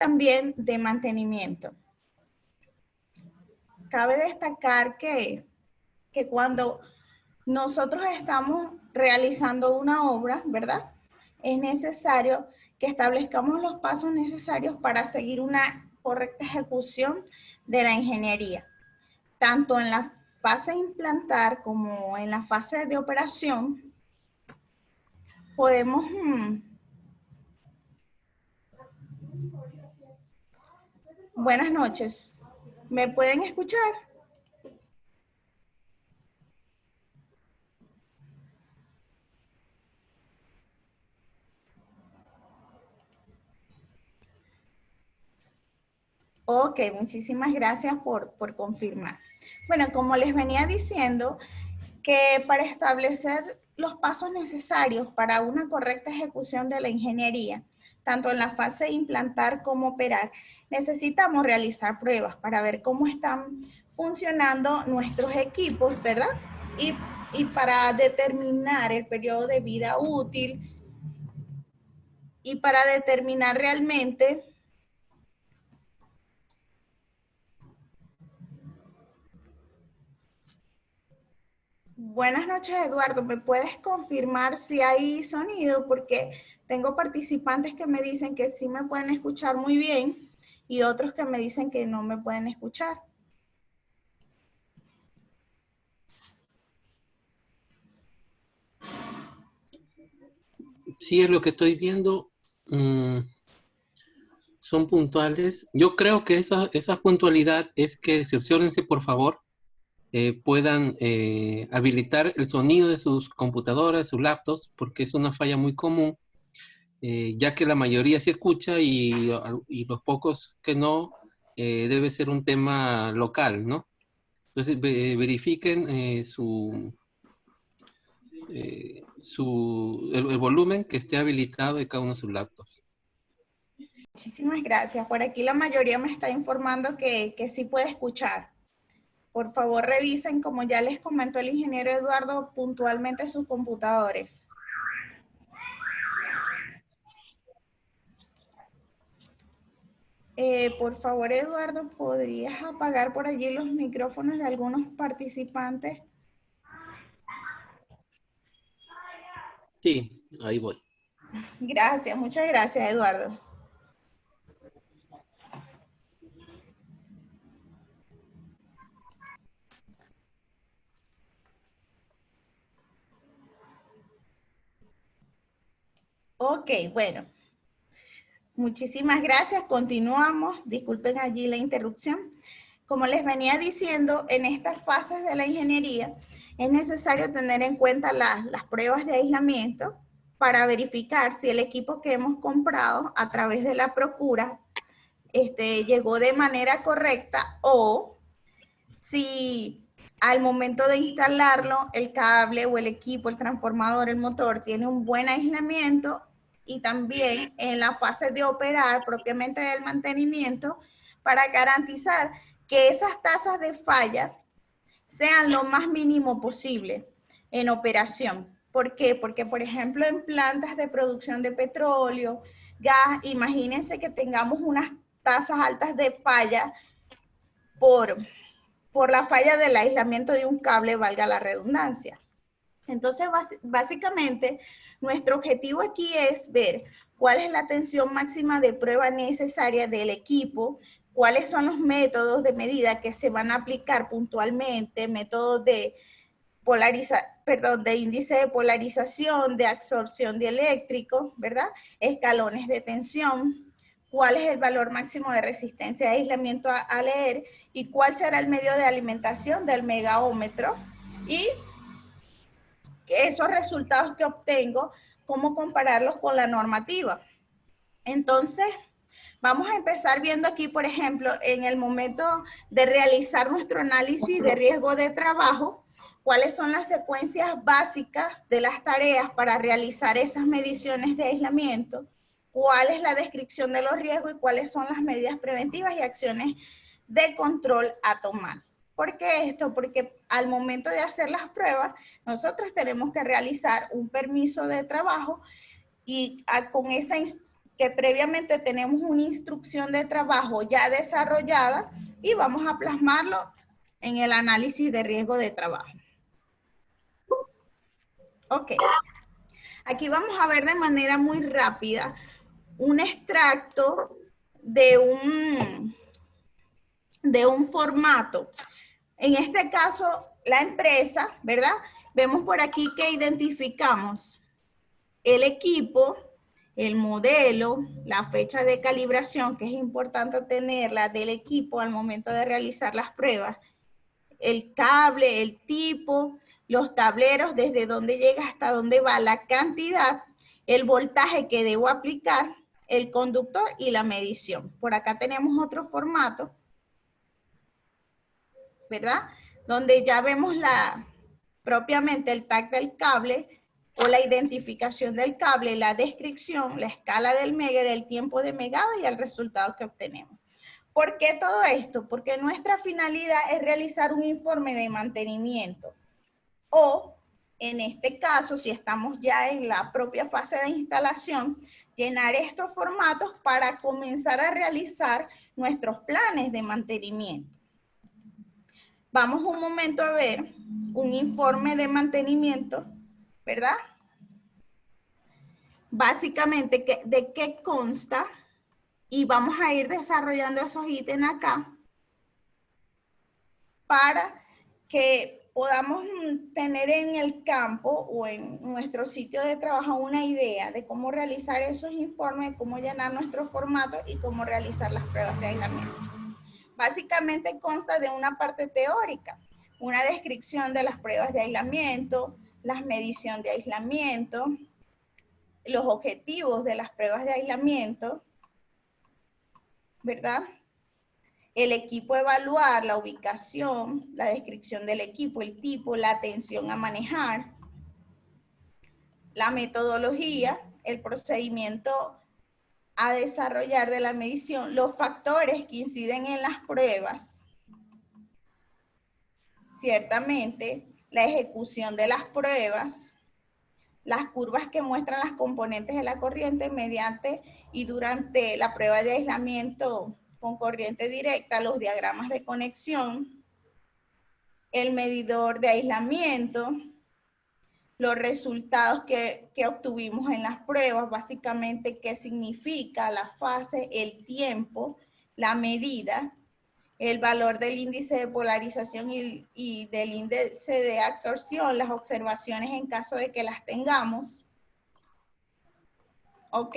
también de mantenimiento. Cabe destacar que cuando nosotros estamos realizando una obra, ¿verdad? Es necesario que establezcamos los pasos necesarios para seguir una correcta ejecución de la ingeniería, tanto en la fase de implantar como en la fase de operación. Podemos buenas noches. ¿Me pueden escuchar? Ok, muchísimas gracias por confirmar. Bueno, como les venía diciendo, que para establecer los pasos necesarios para una correcta ejecución de la ingeniería, tanto en la fase de implantar como operar, necesitamos realizar pruebas para ver cómo están funcionando nuestros equipos, ¿verdad? Y para determinar el periodo de vida útil y para determinar realmente buenas noches, Eduardo. ¿Me puedes confirmar si hay sonido? Porque tengo participantes que me dicen que sí me pueden escuchar muy bien y otros que me dicen que no me pueden escuchar. Sí, es lo que estoy viendo. Son puntuales. Yo creo que esa puntualidad es que, cerciórense por favor, puedan habilitar el sonido de sus computadoras, sus laptops, porque es una falla muy común, ya que la mayoría se escucha y los pocos que no, debe ser un tema local, ¿no? Entonces verifiquen el volumen que esté habilitado de cada uno de sus laptops. Muchísimas gracias. Por aquí la mayoría me está informando que sí puede escuchar. Por favor, revisen, como ya les comentó el ingeniero Eduardo, puntualmente sus computadores. Por favor, Eduardo, ¿podrías apagar por allí los micrófonos de algunos participantes? Sí, ahí voy. Gracias, muchas gracias, Eduardo. Ok, bueno. Muchísimas gracias. Continuamos. Disculpen allí la interrupción. Como les venía diciendo, en estas fases de la ingeniería es necesario tener en cuenta las pruebas de aislamiento para verificar si el equipo que hemos comprado a través de la procura llegó de manera correcta o si al momento de instalarlo el cable o el equipo, el transformador, el motor tiene un buen aislamiento y también en la fase de operar propiamente del mantenimiento para garantizar que esas tasas de falla sean lo más mínimo posible en operación. ¿Por qué? Porque, por ejemplo, en plantas de producción de petróleo, gas, imagínense que tengamos unas tasas altas de falla por la falla del aislamiento de un cable, valga la redundancia. Entonces, básicamente, nuestro objetivo aquí es ver cuál es la tensión máxima de prueba necesaria del equipo, cuáles son los métodos de medida que se van a aplicar puntualmente, métodos de de índice de polarización, de absorción dieléctrico, ¿verdad? Escalones de tensión, cuál es el valor máximo de resistencia de aislamiento a leer y cuál será el medio de alimentación del megaómetro y esos resultados que obtengo, cómo compararlos con la normativa. Entonces, vamos a empezar viendo aquí, por ejemplo, en el momento de realizar nuestro análisis de riesgo de trabajo, cuáles son las secuencias básicas de las tareas para realizar esas mediciones de aislamiento, cuál es la descripción de los riesgos y cuáles son las medidas preventivas y acciones de control a tomar. ¿Por qué esto? Porque al momento de hacer las pruebas, nosotros tenemos que realizar un permiso de trabajo y con esa que previamente tenemos una instrucción de trabajo ya desarrollada y vamos a plasmarlo en el análisis de riesgo de trabajo. Ok. Aquí vamos a ver de manera muy rápida un extracto de un formato. En este caso, la empresa, ¿verdad? Vemos por aquí que identificamos el equipo, el modelo, la fecha de calibración, que es importante tenerla del equipo al momento de realizar las pruebas, el cable, el tipo, los tableros, desde dónde llega hasta dónde va la cantidad, el voltaje que debo aplicar, el conductor y la medición. Por acá tenemos otro formato, ¿verdad? Donde ya vemos propiamente el tag del cable o la identificación del cable, la descripción, la escala del Megger, el tiempo de megado y el resultado que obtenemos. ¿Por qué todo esto? Porque nuestra finalidad es realizar un informe de mantenimiento o, en este caso, si estamos ya en la propia fase de instalación, llenar estos formatos para comenzar a realizar nuestros planes de mantenimiento. Vamos un momento a ver un informe de mantenimiento, ¿verdad? Básicamente, ¿de qué consta? Y vamos a ir desarrollando esos ítems acá para que podamos tener en el campo o en nuestro sitio de trabajo una idea de cómo realizar esos informes, cómo llenar nuestros formatos y cómo realizar las pruebas de aislamiento. Básicamente consta de una parte teórica, una descripción de las pruebas de aislamiento, las mediciones de aislamiento, los objetivos de las pruebas de aislamiento, ¿verdad? El equipo evaluar, la ubicación, la descripción del equipo, el tipo, la atención a manejar, la metodología, el procedimiento a desarrollar de la medición, los factores que inciden en las pruebas, ciertamente, la ejecución de las pruebas, las curvas que muestran las componentes de la corriente mediante y durante la prueba de aislamiento con corriente directa, los diagramas de conexión, el medidor de aislamiento, los resultados que obtuvimos en las pruebas, básicamente qué significa la fase, el tiempo, la medida, el valor del índice de polarización y del índice de absorción, las observaciones en caso de que las tengamos. ¿Ok?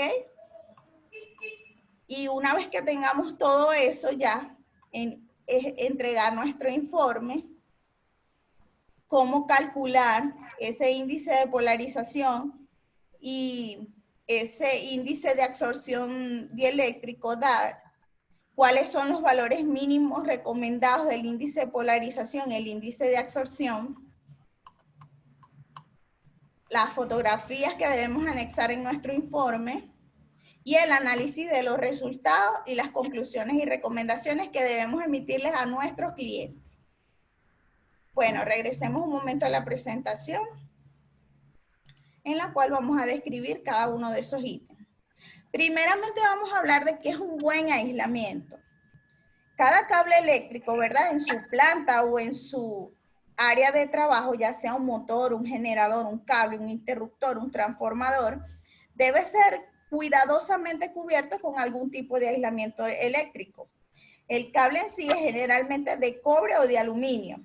Y una vez que tengamos todo eso ya, entregar nuestro informe, cómo calcular ese índice de polarización y ese índice de absorción dieléctrico, DAR, cuáles son los valores mínimos recomendados del índice de polarización, el índice de absorción, las fotografías que debemos anexar en nuestro informe y el análisis de los resultados y las conclusiones y recomendaciones que debemos emitirles a nuestros clientes. Bueno, regresemos un momento a la presentación en la cual vamos a describir cada uno de esos ítems. Primeramente vamos a hablar de qué es un buen aislamiento. Cada cable eléctrico, ¿verdad? En su planta o en su área de trabajo, ya sea un motor, un generador, un cable, un interruptor, un transformador, debe ser cuidadosamente cubierto con algún tipo de aislamiento eléctrico. El cable en sí es generalmente de cobre o de aluminio.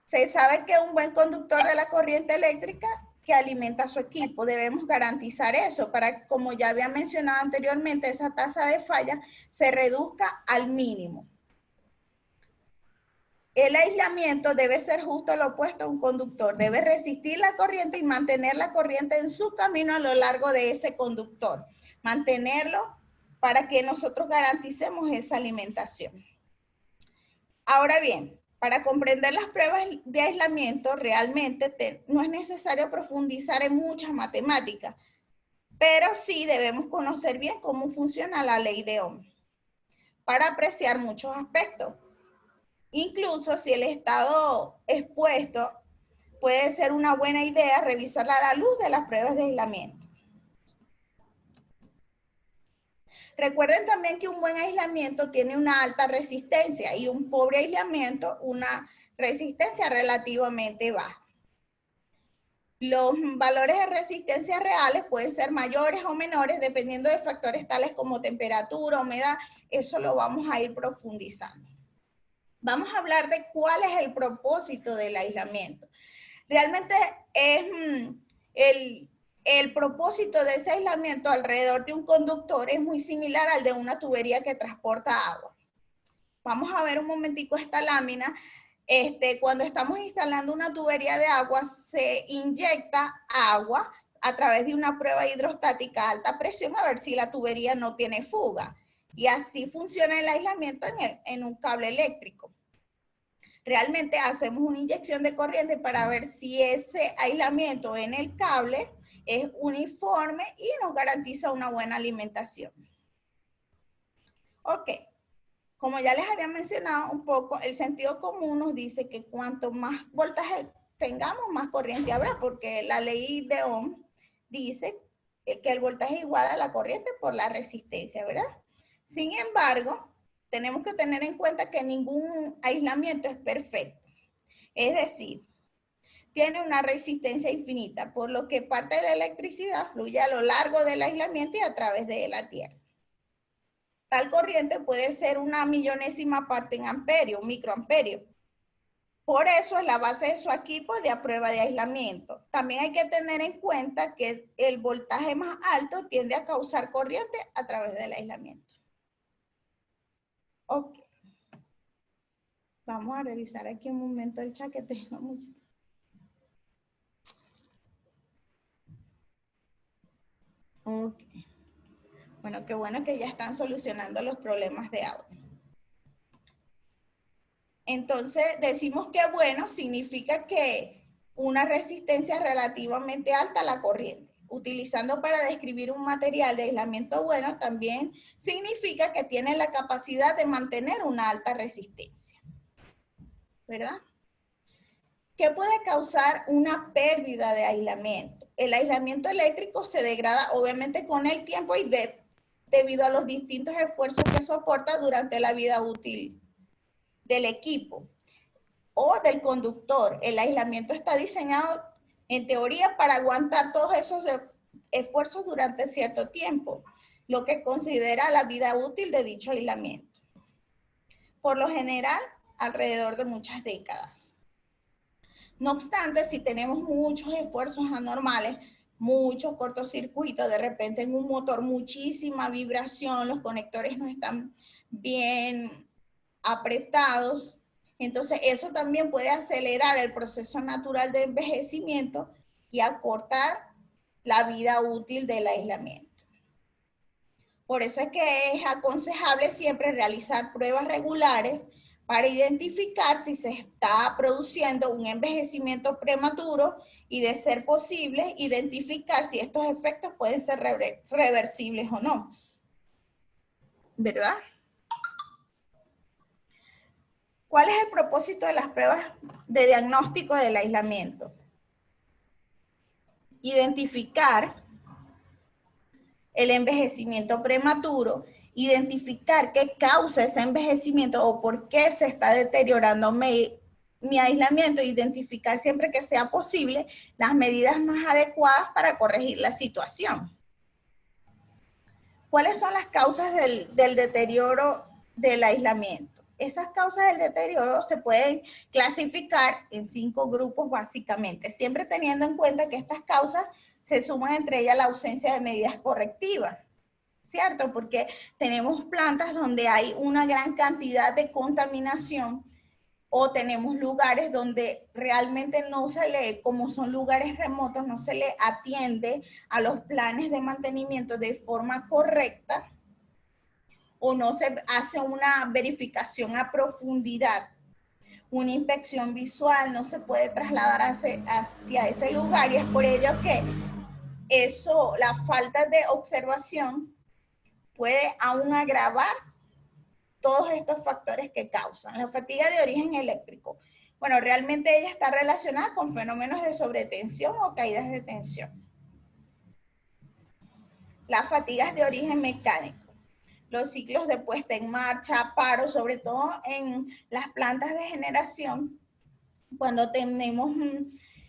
Se sabe que un buen conductor de la corriente eléctrica que alimenta a su equipo, debemos garantizar eso para, como ya había mencionado anteriormente, esa tasa de falla se reduzca al mínimo. El aislamiento debe ser justo lo opuesto a un conductor. Debe resistir la corriente y mantener la corriente en su camino a lo largo de ese conductor. Mantenerlo para que nosotros garanticemos esa alimentación. Ahora bien, para comprender las pruebas de aislamiento, realmente no es necesario profundizar en muchas matemáticas, pero sí debemos conocer bien cómo funciona la ley de Ohm para apreciar muchos aspectos. Incluso si el estado expuesto puede ser una buena idea revisarla a la luz de las pruebas de aislamiento. Recuerden también que un buen aislamiento tiene una alta resistencia y un pobre aislamiento una resistencia relativamente baja. Los valores de resistencia reales pueden ser mayores o menores dependiendo de factores tales como temperatura, humedad. Eso lo vamos a ir profundizando. Vamos a hablar de cuál es el propósito del aislamiento. Realmente es el propósito de ese aislamiento alrededor de un conductor es muy similar al de una tubería que transporta agua. Vamos a ver un momentico esta lámina. Cuando estamos instalando una tubería de agua, se inyecta agua a través de una prueba hidrostática a alta presión a ver si la tubería no tiene fuga. Y así funciona el aislamiento en un cable eléctrico. Realmente hacemos una inyección de corriente para ver si ese aislamiento en el cable es uniforme y nos garantiza una buena alimentación. Ok. Como ya les había mencionado un poco, el sentido común nos dice que cuanto más voltaje tengamos, más corriente habrá, porque la ley de Ohm dice que el voltaje es igual a la corriente por la resistencia, ¿verdad? Sin embargo, tenemos que tener en cuenta que ningún aislamiento es perfecto. Es decir, tiene una resistencia infinita, por lo que parte de la electricidad fluye a lo largo del aislamiento y a través de la Tierra. Tal corriente puede ser una millonésima parte en amperio, microamperio. Por eso es la base de su equipo de prueba de aislamiento. También hay que tener en cuenta que el voltaje más alto tiende a causar corriente a través del aislamiento. Ok. Vamos a revisar aquí un momento el chat que tengo mucho. Ok. Bueno, qué bueno que ya están solucionando los problemas de audio. Entonces, decimos que bueno significa que una resistencia relativamente alta a la corriente. Utilizando para describir un material de aislamiento bueno, también significa que tiene la capacidad de mantener una alta resistencia. ¿Verdad? ¿Qué puede causar una pérdida de aislamiento? El aislamiento eléctrico se degrada obviamente con el tiempo y debido a los distintos esfuerzos que soporta durante la vida útil del equipo o del conductor. El aislamiento está diseñado en teoría para aguantar todos esos esfuerzos durante cierto tiempo, lo que considera la vida útil de dicho aislamiento. Por lo general, alrededor de muchas décadas. No obstante, si tenemos muchos esfuerzos anormales, muchos cortocircuitos, de repente en un motor muchísima vibración, los conectores no están bien apretados, entonces eso también puede acelerar el proceso natural de envejecimiento y acortar la vida útil del aislamiento. Por eso es que es aconsejable siempre realizar pruebas regulares para identificar si se está produciendo un envejecimiento prematuro y, de ser posible, identificar si estos efectos pueden ser reversibles o no. ¿Verdad? ¿Cuál es el propósito de las pruebas de diagnóstico del aislamiento? Identificar el envejecimiento prematuro, identificar qué causa ese envejecimiento o por qué se está deteriorando mi aislamiento, identificar siempre que sea posible las medidas más adecuadas para corregir la situación. ¿Cuáles son las causas del deterioro del aislamiento? Esas causas del deterioro se pueden clasificar en 5 grupos básicamente, siempre teniendo en cuenta que estas causas se suman entre ellas la ausencia de medidas correctivas, ¿cierto? Porque tenemos plantas donde hay una gran cantidad de contaminación o tenemos lugares donde realmente no se le, como son lugares remotos, no se le atiende a los planes de mantenimiento de forma correcta o no se hace una verificación a profundidad. Una inspección visual no se puede trasladar hacia ese lugar y es por ello que eso, la falta de observación puede aún agravar todos estos factores que causan. La fatiga de origen eléctrico. Bueno, realmente ella está relacionada con fenómenos de sobretensión o caídas de tensión. Las fatigas de origen mecánico. los ciclos de puesta en marcha, paro, sobre todo en las plantas de generación, cuando tenemos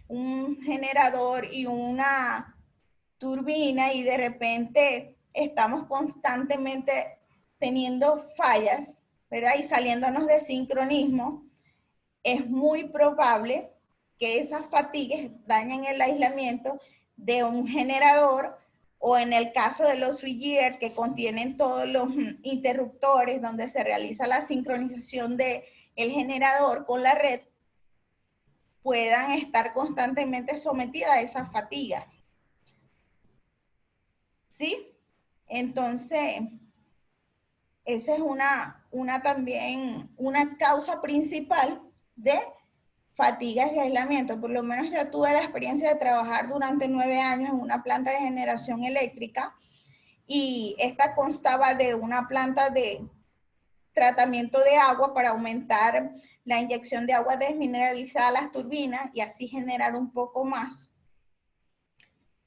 un generador y una turbina y de repente estamos constantemente teniendo fallas, ¿verdad? Y saliéndonos de sincronismo, es muy probable que esas fatigas dañen el aislamiento de un generador, o en el caso de los switchgear que contienen todos los interruptores donde se realiza la sincronización del generador con la red, puedan estar constantemente sometidas a esa fatiga. ¿Sí? Entonces, esa es también una causa principal de fatigas de aislamiento. Por lo menos yo tuve la experiencia de trabajar durante 9 años en una planta de generación eléctrica, y esta constaba de una planta de tratamiento de agua para aumentar la inyección de agua desmineralizada a las turbinas y así generar un poco más,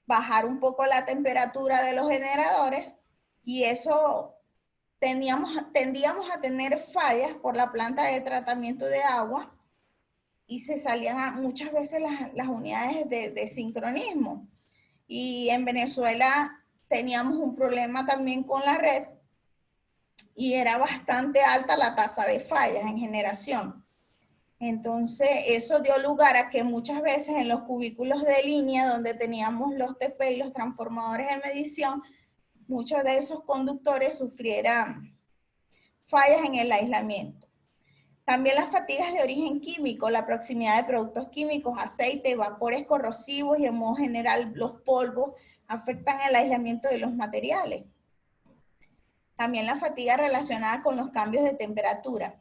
bajar un poco la temperatura de los generadores, y eso tendíamos a tener fallas por la planta de tratamiento de agua y se salían muchas veces las unidades de sincronismo. Y en Venezuela teníamos un problema también con la red y era bastante alta la tasa de fallas en generación. Entonces, eso dio lugar a que muchas veces en los cubículos de línea donde teníamos los TP y los transformadores de medición, muchos de esos conductores sufrieran fallas en el aislamiento. También las fatigas de origen químico, la proximidad de productos químicos, aceite, vapores corrosivos y en modo general los polvos afectan el aislamiento de los materiales. También la fatiga relacionada con los cambios de temperatura,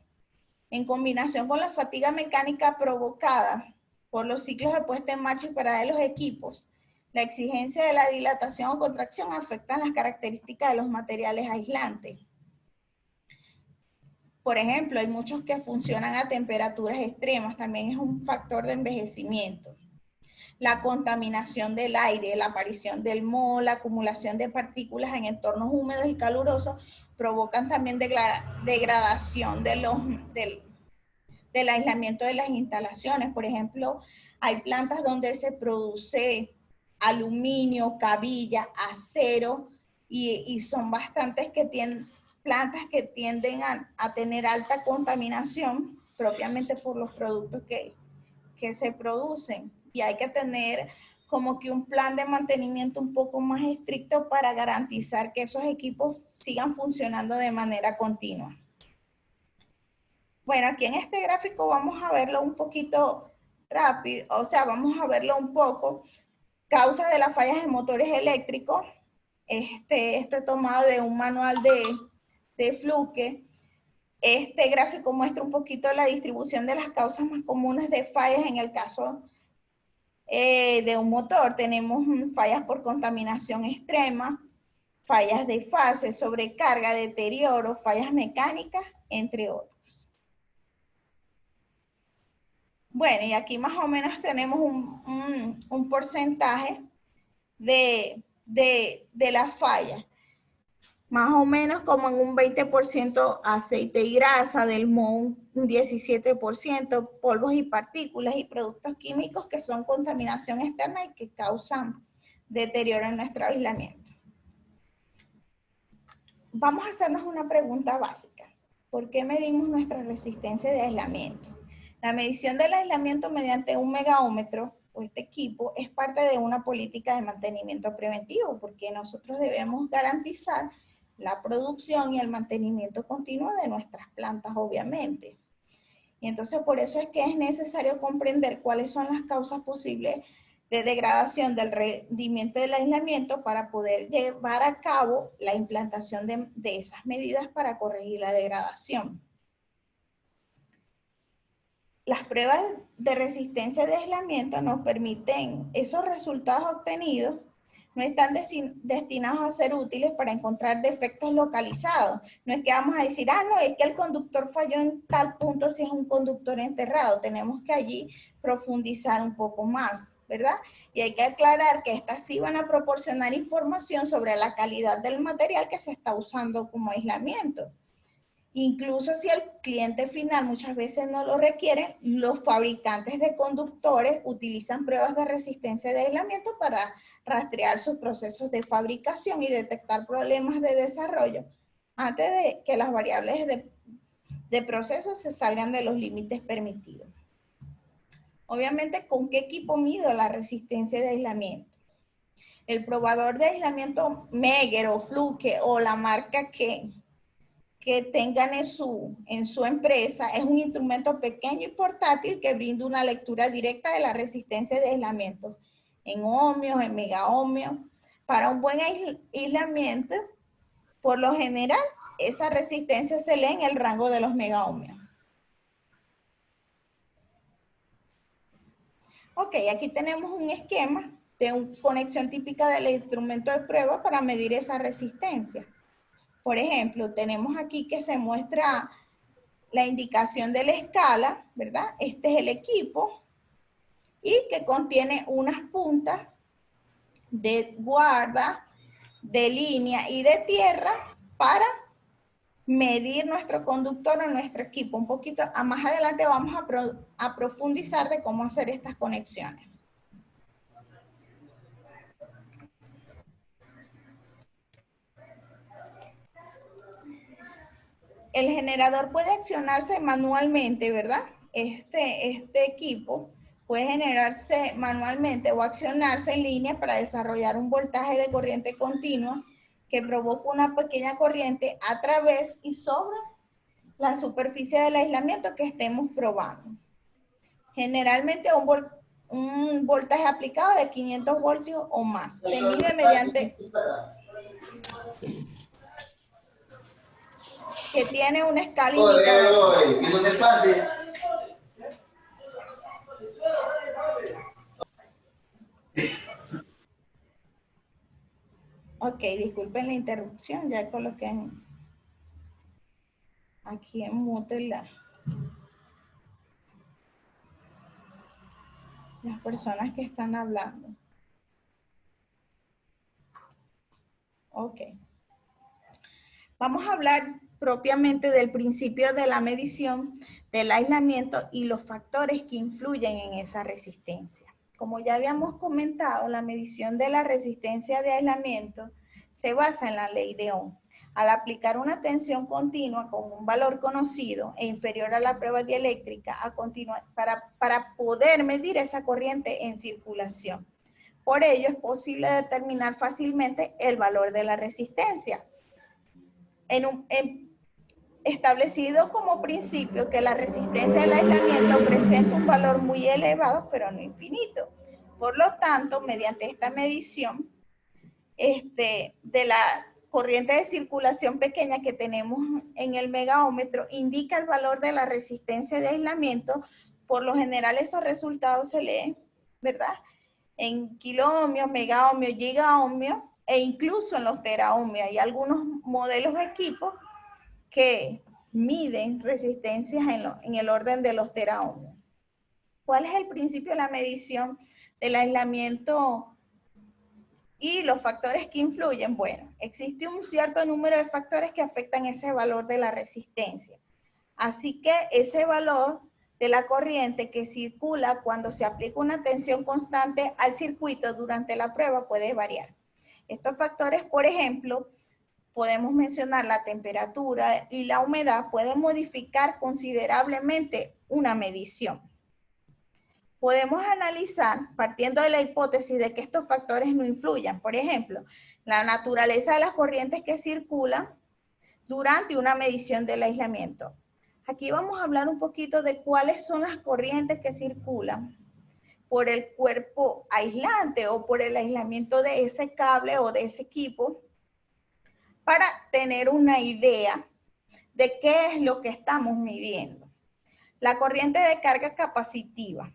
en combinación con la fatiga mecánica provocada por los ciclos de puesta en marcha y parada de los equipos, la exigencia de la dilatación o contracción afectan las características de los materiales aislantes. Por ejemplo, hay muchos que funcionan a temperaturas extremas, también es un factor de envejecimiento. La contaminación del aire, la aparición del moho, la acumulación de partículas en entornos húmedos y calurosos provocan también degradación del aislamiento de las instalaciones. Por ejemplo, hay plantas donde se produce aluminio, cabilla, acero, y son bastantes que tienen plantas que tienden a tener alta contaminación propiamente por los productos que se producen. Y hay que tener como que un plan de mantenimiento un poco más estricto para garantizar que esos equipos sigan funcionando de manera continua. Bueno, aquí en este gráfico vamos a verlo un poquito rápido, o sea, vamos a verlo un poco. Causa de las fallas en motores eléctricos. Esto es tomado de un manual de Fluke. Este gráfico muestra un poquito la distribución de las causas más comunes de fallas en el caso de un motor. Tenemos fallas por contaminación extrema, fallas de fase, sobrecarga, deterioro, fallas mecánicas, entre otros. Bueno, y aquí más o menos tenemos un porcentaje de las fallas. Más o menos como en un 20% aceite y grasa, del moho un 17%, polvos y partículas y productos químicos que son contaminación externa y que causan deterioro en nuestro aislamiento. Vamos a hacernos una pregunta básica. ¿Por qué medimos nuestra resistencia de aislamiento? La medición del aislamiento mediante un megaómetro o este equipo es parte de una política de mantenimiento preventivo, porque nosotros debemos garantizar la producción y el mantenimiento continuo de nuestras plantas, obviamente. Y entonces por eso es que es necesario comprender cuáles son las causas posibles de degradación del rendimiento del aislamiento para poder llevar a cabo la implantación de esas medidas para corregir la degradación. Las pruebas de resistencia de aislamiento nos permiten, esos resultados obtenidos no están destinados a ser útiles para encontrar defectos localizados. No es que vamos a decir, no, es que el conductor falló en tal punto si es un conductor enterrado. Tenemos que allí profundizar un poco más, ¿verdad? Y hay que aclarar que estas sí van a proporcionar información sobre la calidad del material que se está usando como aislamiento. Incluso si el cliente final muchas veces no lo requiere, los fabricantes de conductores utilizan pruebas de resistencia de aislamiento para rastrear sus procesos de fabricación y detectar problemas de desarrollo antes de que las variables de proceso se salgan de los límites permitidos. Obviamente, ¿con qué equipo mido la resistencia de aislamiento? El probador de aislamiento Megger o Fluke o la marca que tengan en su empresa es un instrumento pequeño y portátil que brinda una lectura directa de la resistencia de aislamiento en ohmios, en megaohmios. Para un buen aislamiento, por lo general, esa resistencia se lee en el rango de los megaohmios. Ok, aquí tenemos un esquema de una conexión típica del instrumento de prueba para medir esa resistencia. Por ejemplo, tenemos aquí que se muestra la indicación de la escala, ¿verdad? Este es el equipo y que contiene unas puntas de guarda, de línea y de tierra para medir nuestro conductor o nuestro equipo. Un poquito más adelante vamos a profundizar de cómo hacer estas conexiones. El generador puede accionarse manualmente, ¿verdad? Este equipo puede generarse manualmente o accionarse en línea para desarrollar un voltaje de corriente continua que provoca una pequeña corriente a través y sobre la superficie del aislamiento que estemos probando. Generalmente un voltaje aplicado de 500 voltios o más. Se mide mediante... que tiene una escala indicadora. Ok, disculpen la interrupción, ya coloqué aquí en mute las personas que están hablando. Ok. Vamos a hablar propiamente del principio de la medición del aislamiento y los factores que influyen en esa resistencia. Como ya habíamos comentado, la medición de la resistencia de aislamiento se basa en la ley de Ohm. Al aplicar una tensión continua con un valor conocido e inferior a la prueba dieléctrica para poder medir esa corriente en circulación. Por ello es posible determinar fácilmente el valor de la resistencia. Establecido como principio que la resistencia del aislamiento presenta un valor muy elevado, pero no infinito. Por lo tanto, mediante esta medición de la corriente de circulación pequeña que tenemos en el megaómetro, indica el valor de la resistencia de aislamiento. Por lo general, esos resultados se leen, ¿verdad?, en kiloohmios, megaohmios, gigaohmios, e incluso en los teraohmios. Hay algunos modelos de equipos que miden resistencias en el orden de los teraohmios. ¿Cuál es el principio de la medición del aislamiento y los factores que influyen? Bueno, existe un cierto número de factores que afectan ese valor de la resistencia. Así que ese valor de la corriente que circula cuando se aplica una tensión constante al circuito durante la prueba puede variar. Estos factores, por ejemplo, podemos mencionar la temperatura y la humedad, pueden modificar considerablemente una medición. Podemos analizar, partiendo de la hipótesis de que estos factores no influyan, por ejemplo, la naturaleza de las corrientes que circulan durante una medición del aislamiento. Aquí vamos a hablar un poquito de cuáles son las corrientes que circulan por el cuerpo aislante o por el aislamiento de ese cable o de ese equipo, para tener una idea de qué es lo que estamos midiendo. La corriente de carga capacitiva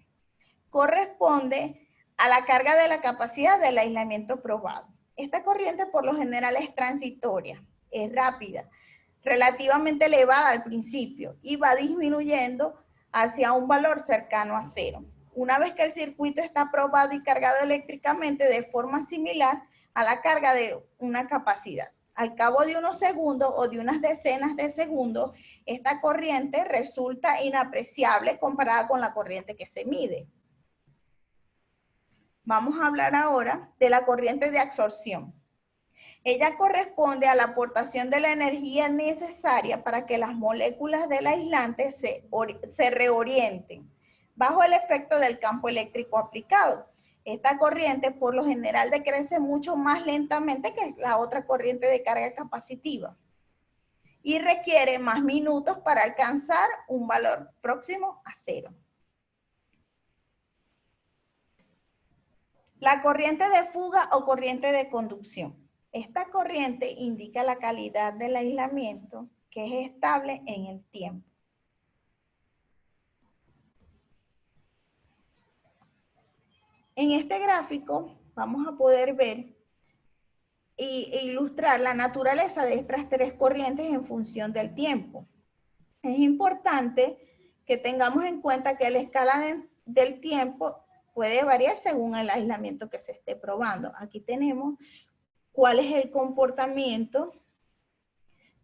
corresponde a la carga de la capacidad del aislamiento probado. Esta corriente por lo general es transitoria, es rápida, relativamente elevada al principio y va disminuyendo hacia un valor cercano a cero. una vez que el circuito está probado y cargado eléctricamente de forma similar a la carga de una capacidad. Al cabo de unos segundos o de unas decenas de segundos, esta corriente resulta inapreciable comparada con la corriente que se mide. Vamos a hablar ahora de la corriente de absorción. Ella corresponde a la aportación de la energía necesaria para que las moléculas del aislante se reorienten bajo el efecto del campo eléctrico aplicado. Esta corriente por lo general decrece mucho más lentamente que la otra corriente de carga capacitiva y requiere más minutos para alcanzar un valor próximo a cero. La corriente de fuga o corriente de conducción. Esta corriente indica la calidad del aislamiento que es estable en el tiempo. En este gráfico vamos a poder ver e ilustrar la naturaleza de estas tres corrientes en función del tiempo. Es importante que tengamos en cuenta que la escala del tiempo puede variar según el aislamiento que se esté probando. Aquí tenemos cuál es el comportamiento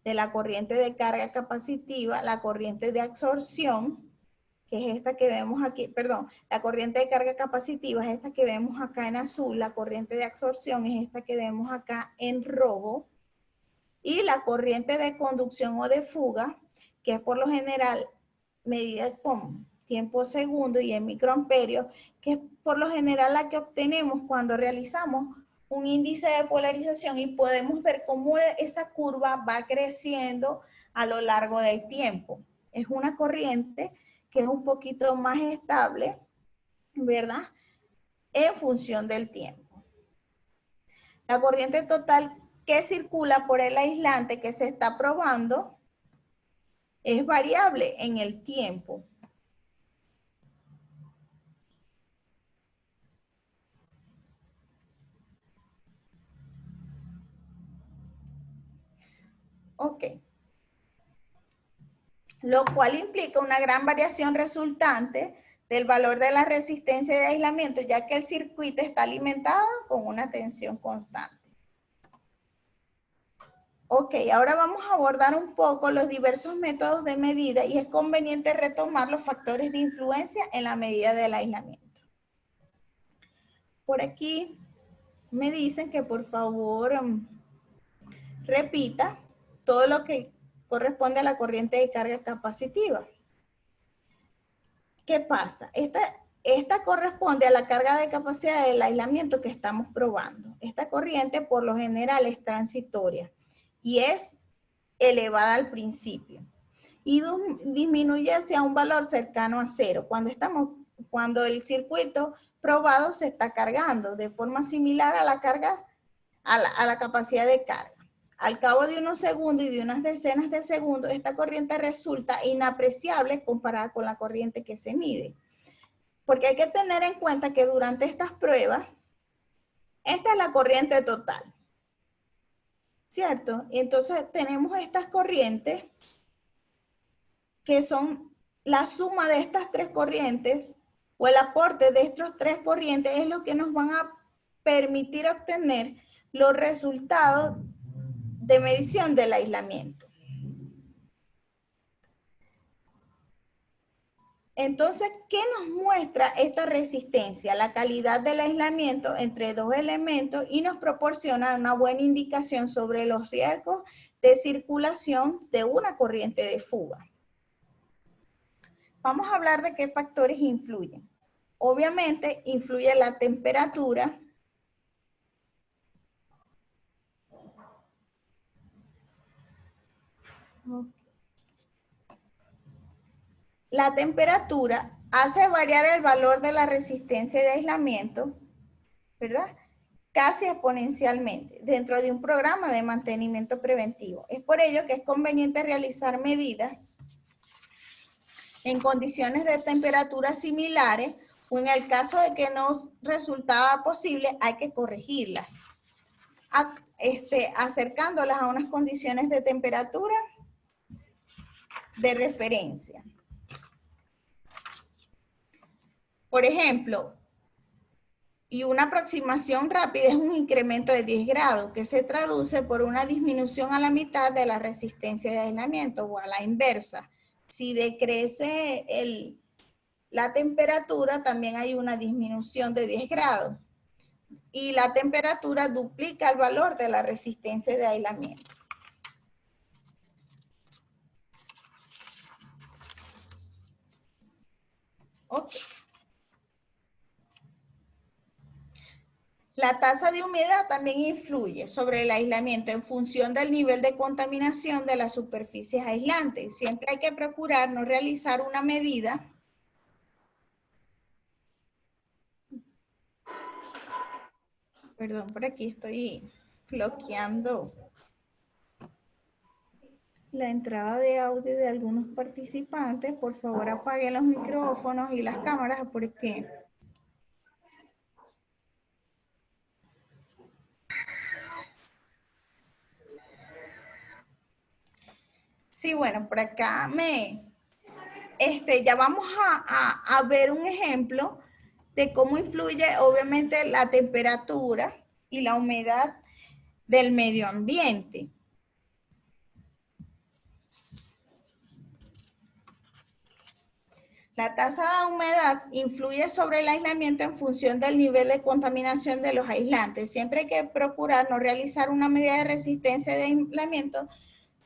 de la corriente de carga capacitiva, la corriente de absorción, que es esta que vemos aquí, perdón, la corriente de carga capacitiva es esta que vemos acá en azul, la corriente de absorción es esta que vemos acá en rojo, y la corriente de conducción o de fuga, que es por lo general medida con tiempo segundo y en microamperios, que es por lo general la que obtenemos cuando realizamos un índice de polarización y podemos ver cómo esa curva va creciendo a lo largo del tiempo. Es una corriente que es un poquito más estable, ¿verdad? En función del tiempo. La corriente total que circula por el aislante que se está probando es variable en el tiempo. Ok. Lo cual implica una gran variación resultante del valor de la resistencia de aislamiento, ya que el circuito está alimentado con una tensión constante. Ok, ahora vamos a abordar un poco los diversos métodos de medida y es conveniente retomar los factores de influencia en la medida del aislamiento. Por aquí me dicen que por favor repita todo lo que corresponde a la corriente de carga capacitiva. ¿Qué pasa? Esta corresponde a la carga de capacidad del aislamiento que estamos probando. Esta corriente por lo general es transitoria y es elevada al principio y disminuye hacia un valor cercano a cero cuando el circuito probado se está cargando de forma similar a la carga, a la capacidad de carga. Al cabo de unos segundos y de unas decenas de segundos, esta corriente resulta inapreciable comparada con la corriente que se mide. Porque hay que tener en cuenta que durante estas pruebas, esta es la corriente total, ¿cierto? Y entonces tenemos estas corrientes que son la suma de estas tres corrientes o el aporte de estas tres corrientes es lo que nos van a permitir obtener los resultados de medición del aislamiento. Entonces, ¿qué nos muestra esta resistencia? La calidad del aislamiento entre dos elementos y nos proporciona una buena indicación sobre los riesgos de circulación de una corriente de fuga. Vamos a hablar de qué factores influyen. Obviamente, influye la temperatura, la temperatura hace variar el valor de la resistencia de aislamiento, ¿verdad? Casi exponencialmente dentro de un programa de mantenimiento preventivo. Es por ello que es conveniente realizar medidas en condiciones de temperatura similares o en el caso de que no resultaba posible, hay que corregirlas, acercándolas a unas condiciones de temperatura de referencia. Por ejemplo, y una aproximación rápida es un incremento de 10 grados, que se traduce por una disminución a la mitad de la resistencia de aislamiento o a la inversa. Si decrece la temperatura, también hay una disminución de 10 grados. Y la temperatura duplica el valor de la resistencia de aislamiento. Ok. La tasa de humedad también influye sobre el aislamiento en función del nivel de contaminación de las superficies aislantes. Siempre hay que procurar no realizar una medida Perdón, por aquí estoy bloqueando la entrada de audio de algunos participantes. Por favor, apaguen los micrófonos y las cámaras porque sí, bueno, por acá ya vamos a ver un ejemplo de cómo influye obviamente la temperatura y la humedad del medio ambiente. La tasa de humedad influye sobre el aislamiento en función del nivel de contaminación de los aislantes. Siempre hay que procurar no realizar una medida de resistencia de aislamiento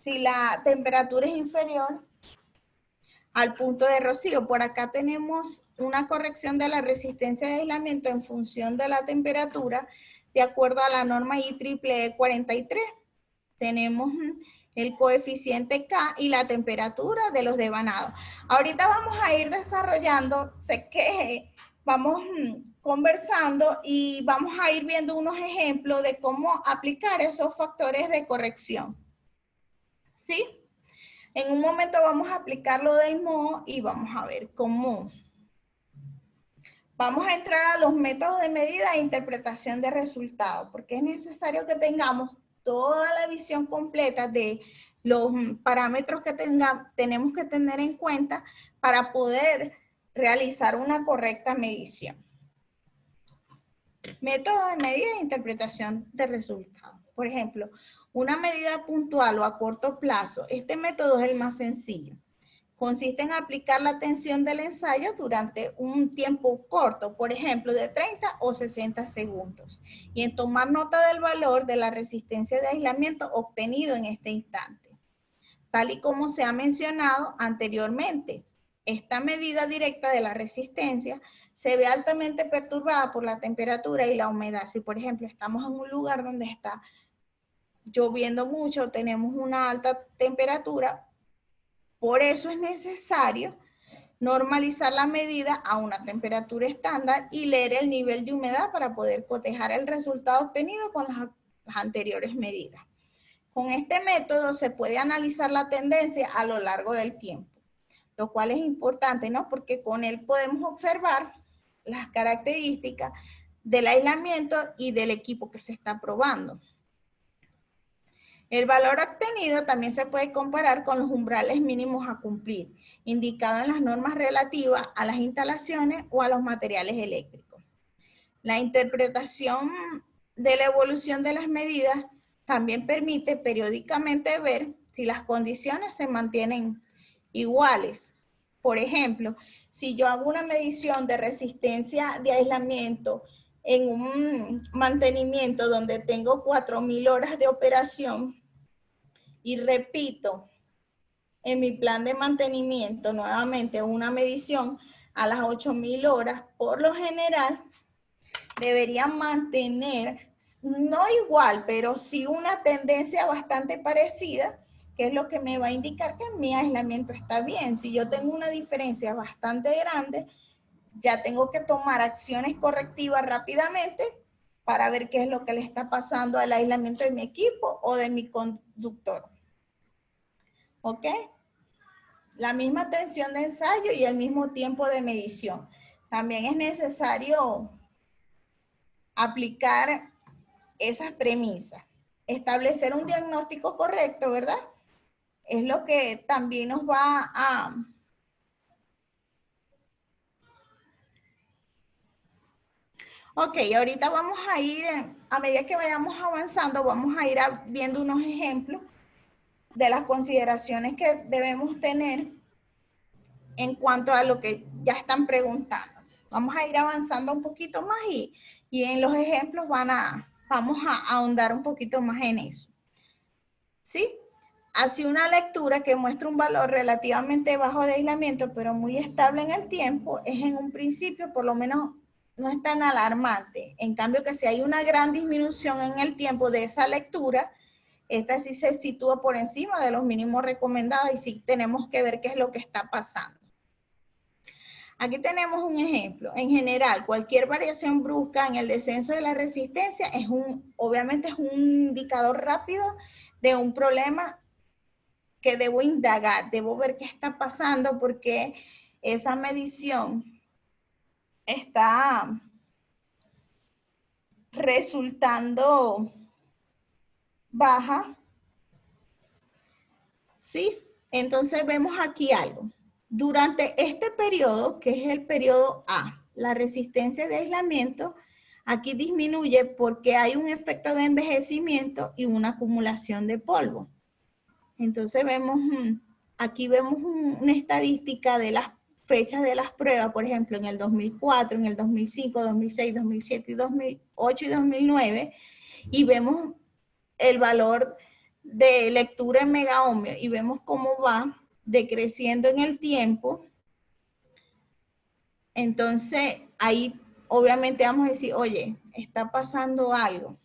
si la temperatura es inferior al punto de rocío. Por acá tenemos una corrección de la resistencia de aislamiento en función de la temperatura de acuerdo a la norma IEEE 43. Tenemos el coeficiente K y la temperatura de los devanados. Ahorita vamos a ir desarrollando, sé que vamos conversando y vamos a ir viendo unos ejemplos de cómo aplicar esos factores de corrección. ¿Sí? En un momento vamos a aplicar lo del MOO y vamos a ver cómo. Vamos a entrar a los métodos de medida e interpretación de resultados, porque es necesario que tengamos toda la visión completa de los parámetros que tenemos que tener en cuenta para poder realizar una correcta medición. Métodos de medida e interpretación de resultados. Por ejemplo, una medida puntual o a corto plazo. Este método es el más sencillo. Consiste en aplicar la tensión del ensayo durante un tiempo corto, por ejemplo, de 30 o 60 segundos, y en tomar nota del valor de la resistencia de aislamiento obtenido en este instante. Tal y como se ha mencionado anteriormente, esta medida directa de la resistencia se ve altamente perturbada por la temperatura y la humedad. Si, por ejemplo, estamos en un lugar donde está lloviendo mucho, tenemos una alta temperatura, por eso es necesario normalizar la medida a una temperatura estándar y leer el nivel de humedad para poder cotejar el resultado obtenido con las anteriores medidas. Con este método se puede analizar la tendencia a lo largo del tiempo, lo cual es importante, ¿no? Porque con él podemos observar las características del aislamiento y del equipo que se está probando. El valor obtenido también se puede comparar con los umbrales mínimos a cumplir, indicados en las normas relativas a las instalaciones o a los materiales eléctricos. La interpretación de la evolución de las medidas también permite periódicamente ver si las condiciones se mantienen iguales. Por ejemplo, si yo hago una medición de resistencia de aislamiento en un mantenimiento donde tengo 4.000 horas de operación y repito en mi plan de mantenimiento nuevamente una medición a las 8.000 horas, por lo general deberían mantener, no igual, pero sí una tendencia bastante parecida, que es lo que me va a indicar que mi aislamiento está bien. Si yo tengo una diferencia bastante grande, ya tengo que tomar acciones correctivas rápidamente para ver qué es lo que le está pasando al aislamiento de mi equipo o de mi conductor. ¿Ok? La misma tensión de ensayo y el mismo tiempo de medición. También es necesario aplicar esas premisas. Establecer un diagnóstico correcto, ¿verdad? Es lo que también nos va Ok, ahorita vamos a ir, a medida que vayamos avanzando, vamos a ir viendo unos ejemplos de las consideraciones que debemos tener en cuanto a lo que ya están preguntando. Vamos a ir avanzando un poquito más y en los ejemplos vamos a ahondar un poquito más en eso. ¿Sí? Así una lectura que muestra un valor relativamente bajo de aislamiento, pero muy estable en el tiempo, es en un principio, por lo menos, no es tan alarmante. En cambio, que si hay una gran disminución en el tiempo de esa lectura, esta sí se sitúa por encima de los mínimos recomendados y sí tenemos que ver qué es lo que está pasando. Aquí tenemos un ejemplo. En general, cualquier variación brusca en el descenso de la resistencia obviamente es un indicador rápido de un problema que debo indagar, debo ver qué está pasando porque esa medición está resultando baja, ¿sí? Entonces vemos aquí algo. Durante este periodo, que es el periodo A, la resistencia de aislamiento, aquí disminuye porque hay un efecto de envejecimiento y una acumulación de polvo. Entonces vemos, aquí vemos una estadística de las fechas de las pruebas, por ejemplo, en el 2004, en el 2005, 2006, 2007, 2008 y 2009, y vemos el valor de lectura en megaohmio y vemos cómo va decreciendo en el tiempo. Entonces, ahí obviamente vamos a decir, oye, está pasando algo.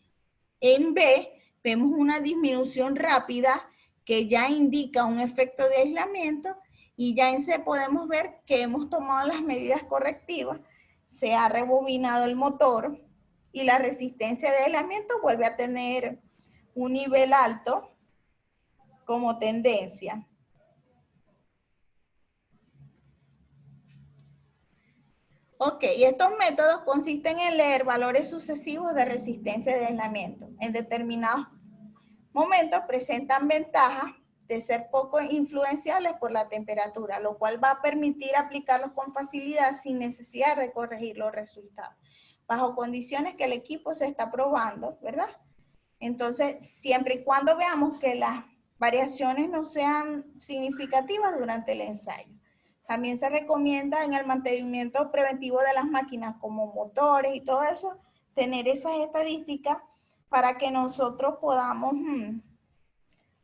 En B, vemos una disminución rápida que ya indica un efecto de aislamiento y ya en C podemos ver que hemos tomado las medidas correctivas, se ha rebobinado el motor y la resistencia de aislamiento vuelve a tener un nivel alto como tendencia. Ok, estos métodos consisten en leer valores sucesivos de resistencia de aislamiento. En determinados momentos presentan ventajas de ser poco influenciables por la temperatura, lo cual va a permitir aplicarlos con facilidad sin necesidad de corregir los resultados, bajo condiciones que el equipo se está probando, ¿verdad? Entonces, siempre y cuando veamos que las variaciones no sean significativas durante el ensayo. También se recomienda en el mantenimiento preventivo de las máquinas como motores y todo eso, tener esas estadísticas para que nosotros podamos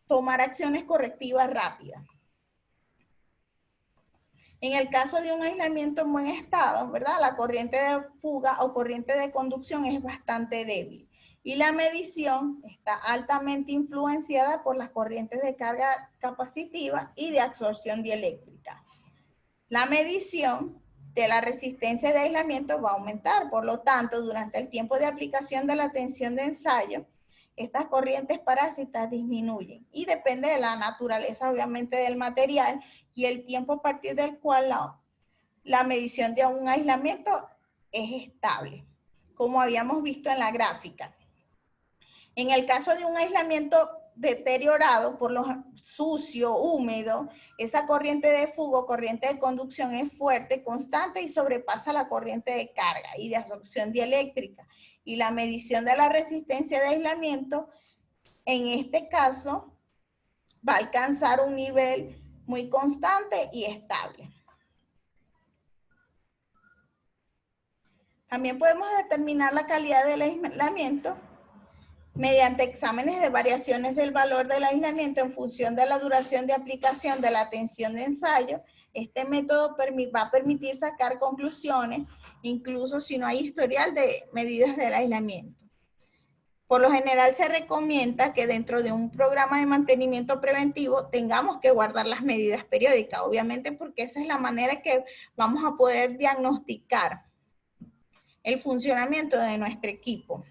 tomar acciones correctivas rápidas. En el caso de un aislamiento en buen estado, ¿verdad? La corriente de fuga o corriente de conducción es bastante débil y la medición está altamente influenciada por las corrientes de carga capacitiva y de absorción dieléctrica. La medición de la resistencia de aislamiento va a aumentar, por lo tanto, durante el tiempo de aplicación de la tensión de ensayo, estas corrientes parásitas disminuyen y depende de la naturaleza, obviamente, del material y el tiempo a partir del cual la medición de un aislamiento es estable, como habíamos visto en la gráfica. En el caso de un aislamiento deteriorado por lo sucio, húmedo, esa corriente de fuga, corriente de conducción es fuerte, constante y sobrepasa la corriente de carga y de absorción dieléctrica. Y la medición de la resistencia de aislamiento, en este caso, va a alcanzar un nivel muy constante y estable. También podemos determinar la calidad del aislamiento mediante exámenes de variaciones del valor del aislamiento en función de la duración de aplicación de la tensión de ensayo. Este método va a permitir sacar conclusiones, incluso si no hay historial de medidas del aislamiento. Por lo general se recomienda que dentro de un programa de mantenimiento preventivo tengamos que guardar las medidas periódicas, obviamente porque esa es la manera que vamos a poder diagnosticar el funcionamiento de nuestro equipo.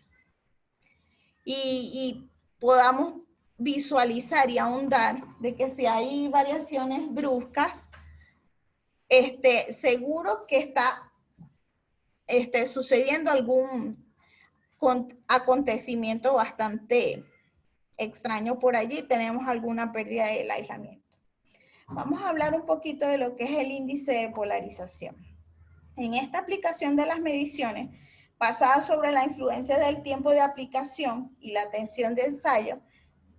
Y podamos visualizar y ahondar de que si hay variaciones bruscas, seguro que está sucediendo algún acontecimiento bastante extraño por allí, tenemos alguna pérdida del aislamiento. Vamos a hablar un poquito de lo que es el índice de polarización. En esta aplicación de las mediciones, basada sobre la influencia del tiempo de aplicación y la tensión de ensayo,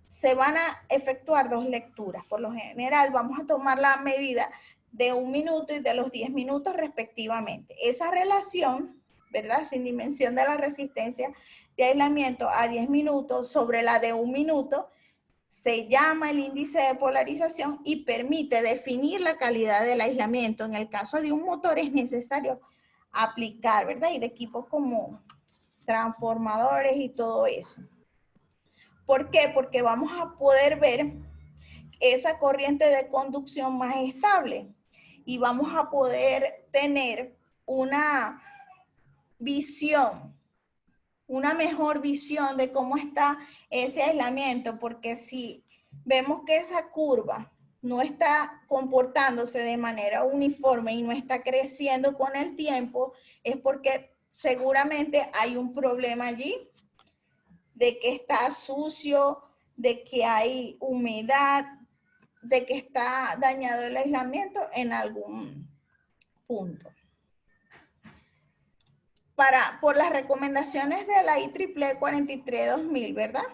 se van a efectuar 2 lecturas. Por lo general, vamos a tomar la medida de 1 minuto y de los 10 minutos respectivamente. Esa relación, ¿verdad? Sin dimensión de la resistencia de aislamiento a 10 minutos sobre la de 1 minuto, se llama el índice de polarización y permite definir la calidad del aislamiento. En el caso de un motor es necesario aplicar, ¿verdad? Y de equipos como transformadores y todo eso. ¿Por qué? Porque vamos a poder ver esa corriente de conducción más estable y vamos a poder tener una visión, una mejor visión de cómo está ese aislamiento, porque si vemos que esa curva no está comportándose de manera uniforme y no está creciendo con el tiempo, es porque seguramente hay un problema allí, de que está sucio, de que hay humedad, de que está dañado el aislamiento en algún punto. Por las recomendaciones de la IEEE 43-2000, ¿verdad?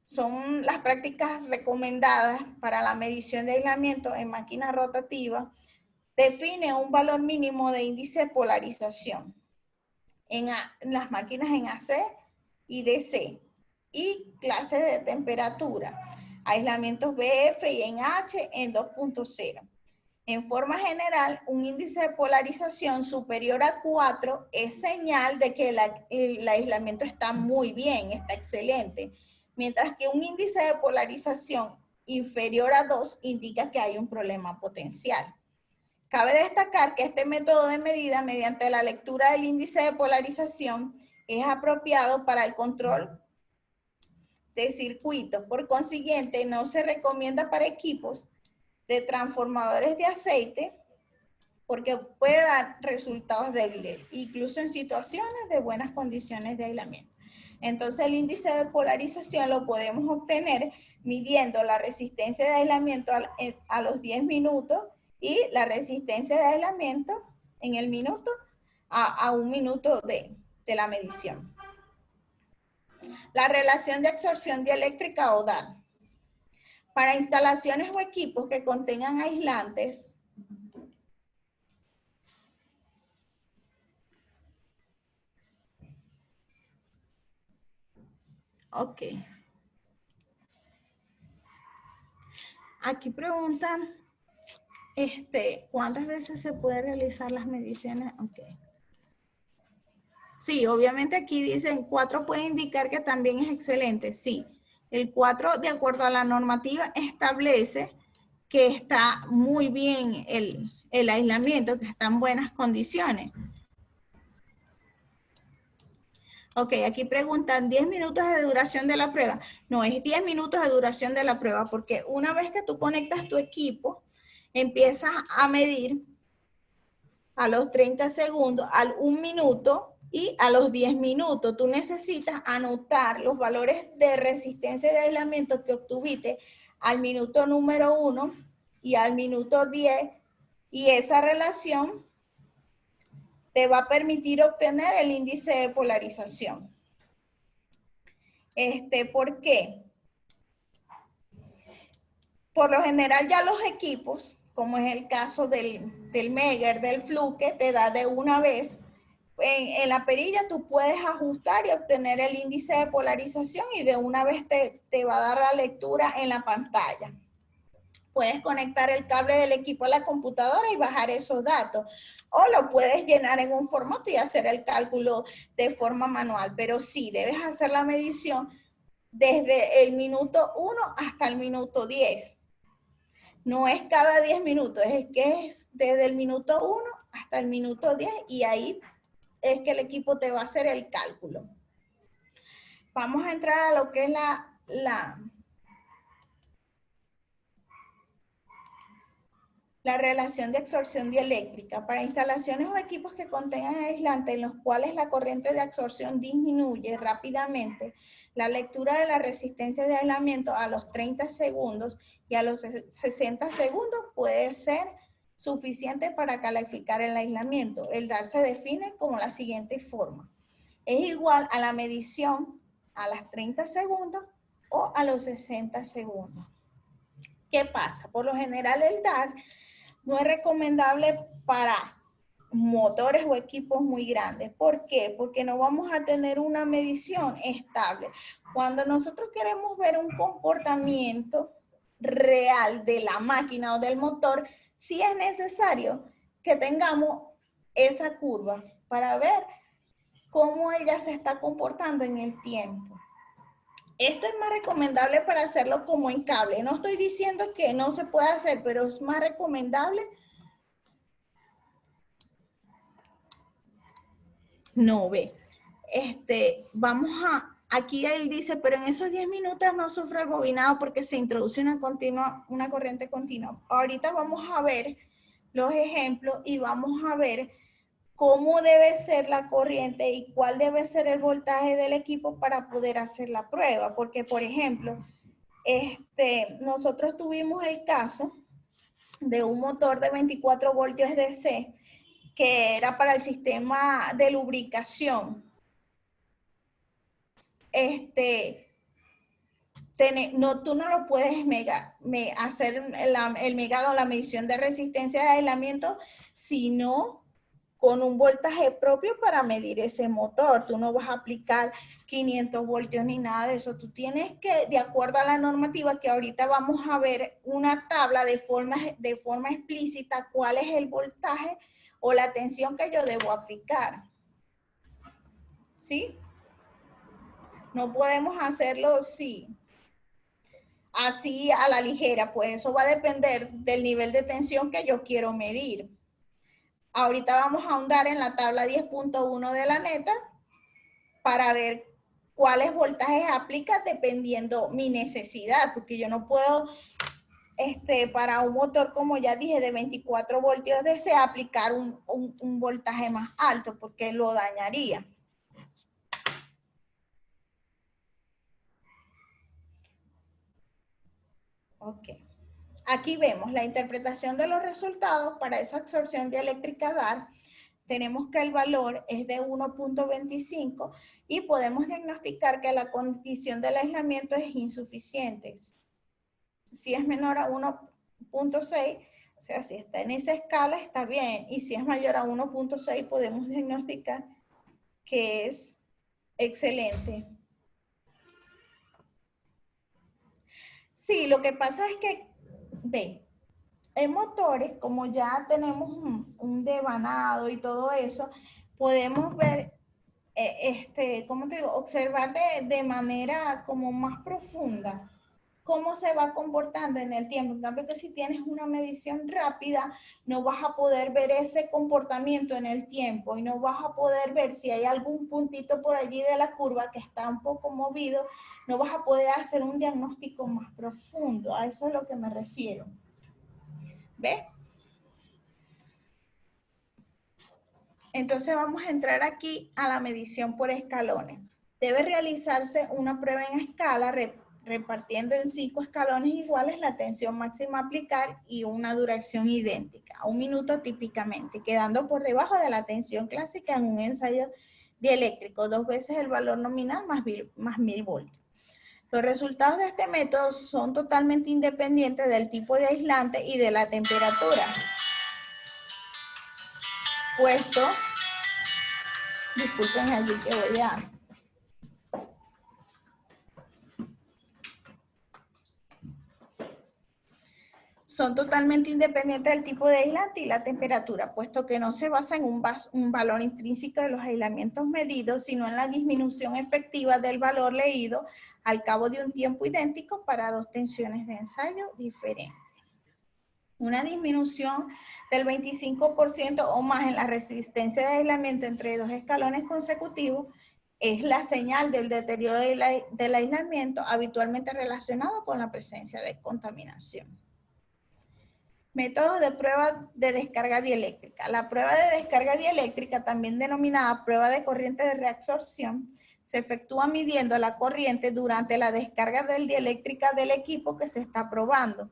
Son las prácticas recomendadas para la medición de aislamiento en máquinas rotativas. Define un valor mínimo de índice de polarización en las máquinas en AC y DC y clases de temperatura, aislamientos BF y en H en 2.0. En forma general, un índice de polarización superior a 4 es señal de que el aislamiento está muy bien, está excelente, mientras que un índice de polarización inferior a 2 indica que hay un problema potencial. Cabe destacar que este método de medida mediante la lectura del índice de polarización es apropiado para el control de circuitos. Por consiguiente, no se recomienda para equipos de transformadores de aceite porque puede dar resultados débiles, incluso en situaciones de buenas condiciones de aislamiento. Entonces, el índice de polarización lo podemos obtener midiendo la resistencia de aislamiento a los 10 minutos y la resistencia de aislamiento en el minuto a 1 minuto de la medición. La relación de absorción dieléctrica o DAR. Para instalaciones o equipos que contengan aislantes, ok. Aquí preguntan, ¿cuántas veces se puede realizar las mediciones? Ok. Sí, obviamente aquí dicen 4 puede indicar que también es excelente. Sí, el 4 de acuerdo a la normativa establece que está muy bien el aislamiento, que está en buenas condiciones. Ok, aquí preguntan 10 minutos de duración de la prueba. No, es 10 minutos de duración de la prueba porque una vez que tú conectas tu equipo, empiezas a medir a los 30 segundos, al 1 minuto y a los 10 minutos. Tú necesitas anotar los valores de resistencia de aislamiento que obtuviste al minuto número 1 y al minuto 10 y esa relación te va a permitir obtener el índice de polarización. ¿Por qué? Por lo general ya los equipos, como es el caso del Megger, del Fluke, te da de una vez. En la perilla tú puedes ajustar y obtener el índice de polarización y de una vez te va a dar la lectura en la pantalla. Puedes conectar el cable del equipo a la computadora y bajar esos datos. O lo puedes llenar en un formato y hacer el cálculo de forma manual. Pero sí, debes hacer la medición desde el minuto 1 hasta el minuto 10. No es cada 10 minutos, es que es desde el minuto 1 hasta el minuto 10 y ahí es que el equipo te va a hacer el cálculo. Vamos a entrar a lo que es la relación de absorción dieléctrica. Para instalaciones o equipos que contengan aislantes en los cuales la corriente de absorción disminuye rápidamente, la lectura de la resistencia de aislamiento a los 30 segundos y a los 60 segundos puede ser suficiente para calificar el aislamiento. El DAR se define como la siguiente forma. es igual a la medición a las 30 segundos o a los 60 segundos. ¿Qué pasa? Por lo general el DAR no es recomendable para motores o equipos muy grandes. ¿Por qué? Porque no vamos a tener una medición estable. Cuando nosotros queremos ver un comportamiento real de la máquina o del motor, sí es necesario que tengamos esa curva para ver cómo ella se está comportando en el tiempo. Esto es más recomendable para hacerlo como en cable. No estoy diciendo que no se pueda hacer, pero es más recomendable. No, ve. Vamos a, aquí él dice, pero en esos 10 minutos no sufre el bobinado porque se introduce una corriente continua. Ahorita vamos a ver los ejemplos y vamos a ver cómo debe ser la corriente y cuál debe ser el voltaje del equipo para poder hacer la prueba. Porque, por ejemplo, nosotros tuvimos el caso de un motor de 24 voltios DC que era para el sistema de lubricación. Tú no lo puedes hacer el megado, la medición de resistencia de aislamiento, sino con un voltaje propio para medir ese motor. Tú no vas a aplicar 500 voltios ni nada de eso. Tú tienes que, de acuerdo a la normativa, que ahorita vamos a ver una tabla de forma explícita cuál es el voltaje o la tensión que yo debo aplicar. ¿Sí? No podemos hacerlo así a la ligera, pues eso va a depender del nivel de tensión que yo quiero medir. Ahorita vamos a ahondar en la tabla 10.1 de la neta para ver cuáles voltajes aplica dependiendo mi necesidad, porque yo no puedo, para un motor, como ya dije, de 24 voltios DC, aplicar un voltaje más alto, porque lo dañaría. Ok. Aquí vemos la interpretación de los resultados para esa absorción dieléctrica DAR. Tenemos que el valor es de 1.25 y podemos diagnosticar que la condición del aislamiento es insuficiente. Si es menor a 1.6, o sea, si está en esa escala, está bien. Y si es mayor a 1.6, podemos diagnosticar que es excelente. Sí, lo que pasa es que, ve, en motores, como ya tenemos un devanado y todo eso, podemos ver, ¿cómo te digo? Observar de manera como más profunda cómo se va comportando en el tiempo. En cambio que si tienes una medición rápida, no vas a poder ver ese comportamiento en el tiempo y no vas a poder ver si hay algún puntito por allí de la curva que está un poco movido, no vas a poder hacer un diagnóstico más profundo. A eso es a lo que me refiero. ¿Ves? Entonces vamos a entrar aquí a la medición por escalones. Debe realizarse una prueba en escala repartiendo en 5 escalones iguales la tensión máxima a aplicar y una duración idéntica, a 1 minuto típicamente, quedando por debajo de la tensión clásica en un ensayo dieléctrico, 2 veces el valor nominal más 1000 voltios. Los resultados de este método son totalmente independientes del tipo de aislante y de la temperatura. Puesto, disculpen allí que voy a... Son totalmente independientes del tipo de aislante y la temperatura, puesto que no se basa en un valor intrínseco de los aislamientos medidos, sino en la disminución efectiva del valor leído al cabo de un tiempo idéntico para 2 tensiones de ensayo diferentes. Una disminución del 25% o más en la resistencia de aislamiento entre 2 escalones consecutivos es la señal del deterioro del aislamiento habitualmente relacionado con la presencia de contaminación. Métodos de prueba de descarga dieléctrica. La prueba de descarga dieléctrica, también denominada prueba de corriente de reabsorción, se efectúa midiendo la corriente durante la descarga dieléctrica del equipo que se está probando,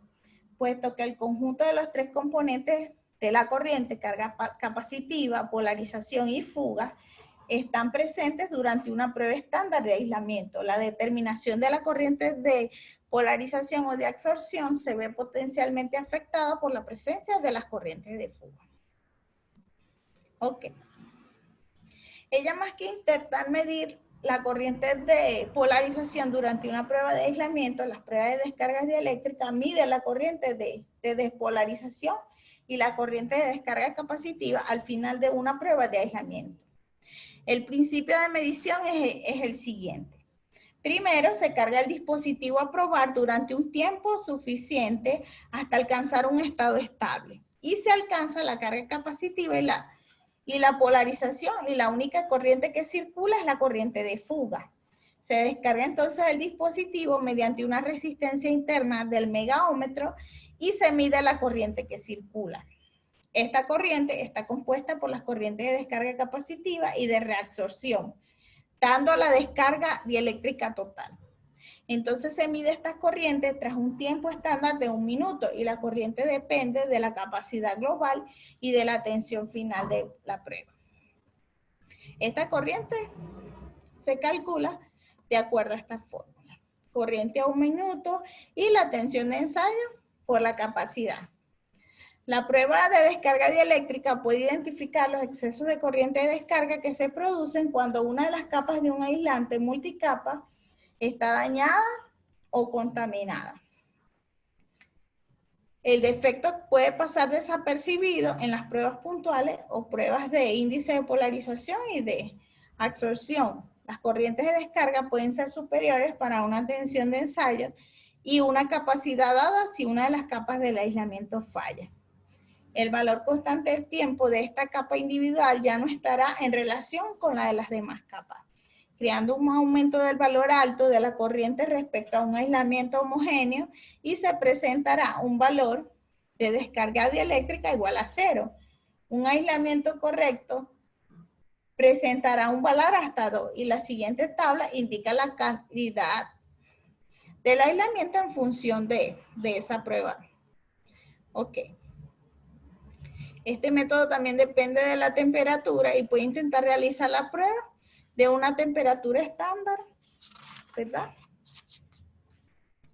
puesto que el conjunto de los 3 componentes de la corriente, carga capacitiva, polarización y fuga, están presentes durante una prueba estándar de aislamiento. La determinación de la corriente de polarización o de absorción se ve potencialmente afectada por la presencia de las corrientes de fuga. Ok. Ella, más que intentar medir la corriente de polarización durante una prueba de aislamiento, las pruebas de descarga dieléctrica mide la corriente de despolarización y la corriente de descarga capacitiva al final de una prueba de aislamiento. El principio de medición es el siguiente. Primero, se carga el dispositivo a probar durante un tiempo suficiente hasta alcanzar un estado estable. Y se alcanza la carga capacitiva y la polarización, y la única corriente que circula es la corriente de fuga. Se descarga entonces el dispositivo mediante una resistencia interna del megaómetro y se mide la corriente que circula. Esta corriente está compuesta por las corrientes de descarga capacitiva y de reabsorción, dando la descarga dieléctrica total. Entonces se mide estas corrientes tras un tiempo estándar de 1 minuto y la corriente depende de la capacidad global y de la tensión final de la prueba. Esta corriente se calcula de acuerdo a esta fórmula. Corriente a 1 minuto y la tensión de ensayo por la capacidad. La prueba de descarga dieléctrica puede identificar los excesos de corriente de descarga que se producen cuando una de las capas de un aislante multicapa está dañada o contaminada. El defecto puede pasar desapercibido en las pruebas puntuales o pruebas de índice de polarización y de absorción. Las corrientes de descarga pueden ser superiores para una tensión de ensayo y una capacidad dada si una de las capas del aislamiento falla. El valor constante del tiempo de esta capa individual ya no estará en relación con la de las demás capas, creando un aumento del valor alto de la corriente respecto a un aislamiento homogéneo y se presentará un valor de descarga dieléctrica igual a 0. Un aislamiento correcto presentará un valor hasta 2 y la siguiente tabla indica la cantidad del aislamiento en función de esa prueba. Ok. Este método también depende de la temperatura y puede intentar realizar la prueba de una temperatura estándar, ¿verdad?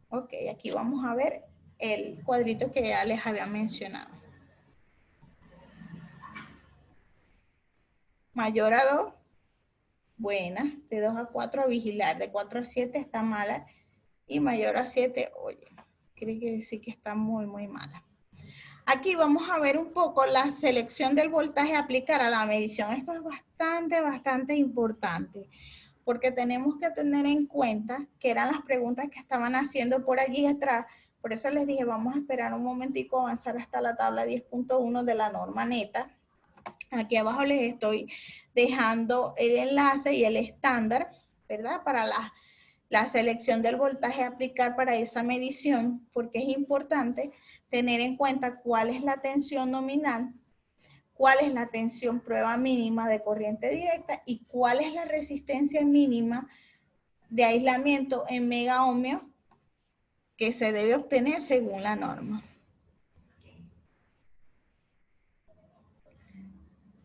Ok, aquí vamos a ver el cuadrito que ya les había mencionado. Mayor a 2, buena. De 2 a 4 a vigilar. De 4 a 7 está mala. Y mayor a 7, oye, quiere decir que está muy, muy mala. Aquí vamos a ver un poco la selección del voltaje a aplicar a la medición. Esto es bastante importante, porque tenemos que tener en cuenta que eran las preguntas que estaban haciendo por allí atrás. Por eso les dije, vamos a esperar un momentico, avanzar hasta la tabla 10.1 de la norma neta. Aquí abajo les estoy dejando el enlace y el estándar, ¿verdad? Para la selección del voltaje a aplicar para esa medición, porque es importante tener en cuenta cuál es la tensión nominal, cuál es la tensión prueba mínima de corriente directa y cuál es la resistencia mínima de aislamiento en megaohmio que se debe obtener según la norma.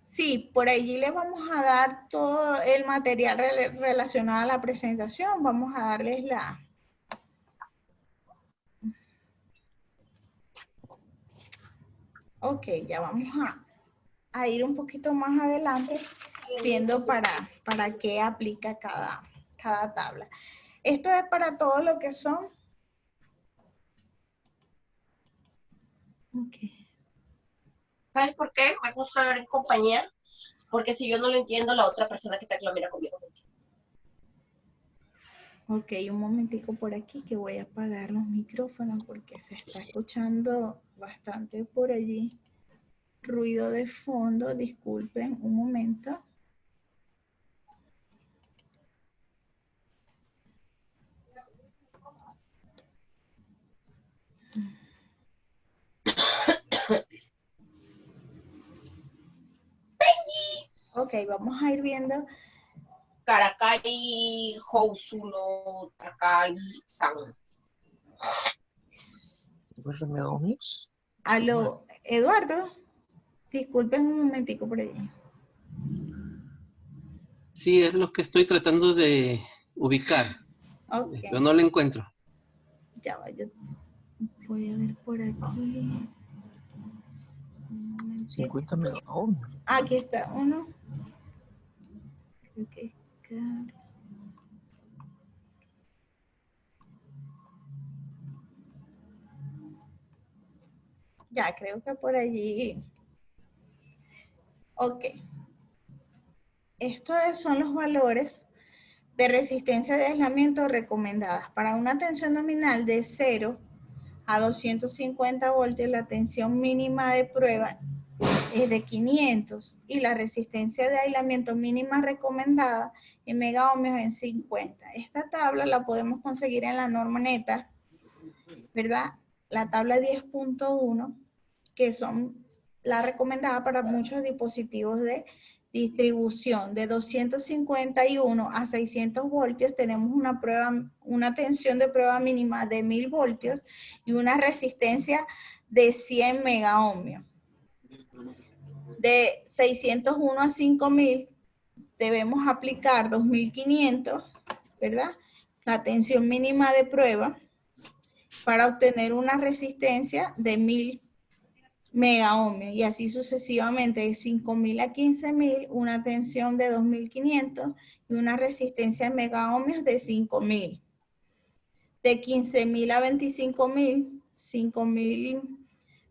Sí, por allí les vamos a dar todo el material relacionado a la presentación. Vamos a darles la... Ok, ya vamos a ir un poquito más adelante viendo para qué aplica cada tabla. Esto es para todo lo que son. Ok. ¿Sabes por qué? Vamos a ver en compañía, porque si yo no lo entiendo, la otra persona que está aquí lo mira conmigo. Ok, un momentico por aquí que voy a apagar los micrófonos porque se está escuchando bastante por allí. Ruido de fondo, disculpen un momento. Ok, vamos a ir viendo. Karakai, Housuno, Takai, San. Aló, Eduardo, disculpen un momentico por allí. Sí, es lo que estoy tratando de ubicar, Ok, pero no lo encuentro. ya va, yo voy a ver por aquí. Un momentito. 50 megaohmios. Aquí está uno. Creo que es acá. Ya, creo que por allí. Ok. Estos son los valores de resistencia de aislamiento recomendadas. Para una tensión nominal de 0 a 250 voltios, la tensión mínima de prueba es de 500 y la resistencia de aislamiento mínima recomendada en megaohmios en 50. Esta tabla la podemos conseguir en la norma neta, ¿verdad? La tabla 10.1, que son la recomendada para muchos dispositivos de distribución. De 251 a 600 voltios tenemos una tensión de prueba mínima de 1000 voltios y una resistencia de 100 megaohmios. De 601 a 5000 debemos aplicar 2500, ¿verdad? La tensión mínima de prueba para obtener una resistencia de 1000 megaohmios y así sucesivamente de 5000 a 15000 una tensión de 2500 y una resistencia en megaohmios de 5000. De 15000 a 25000, 5000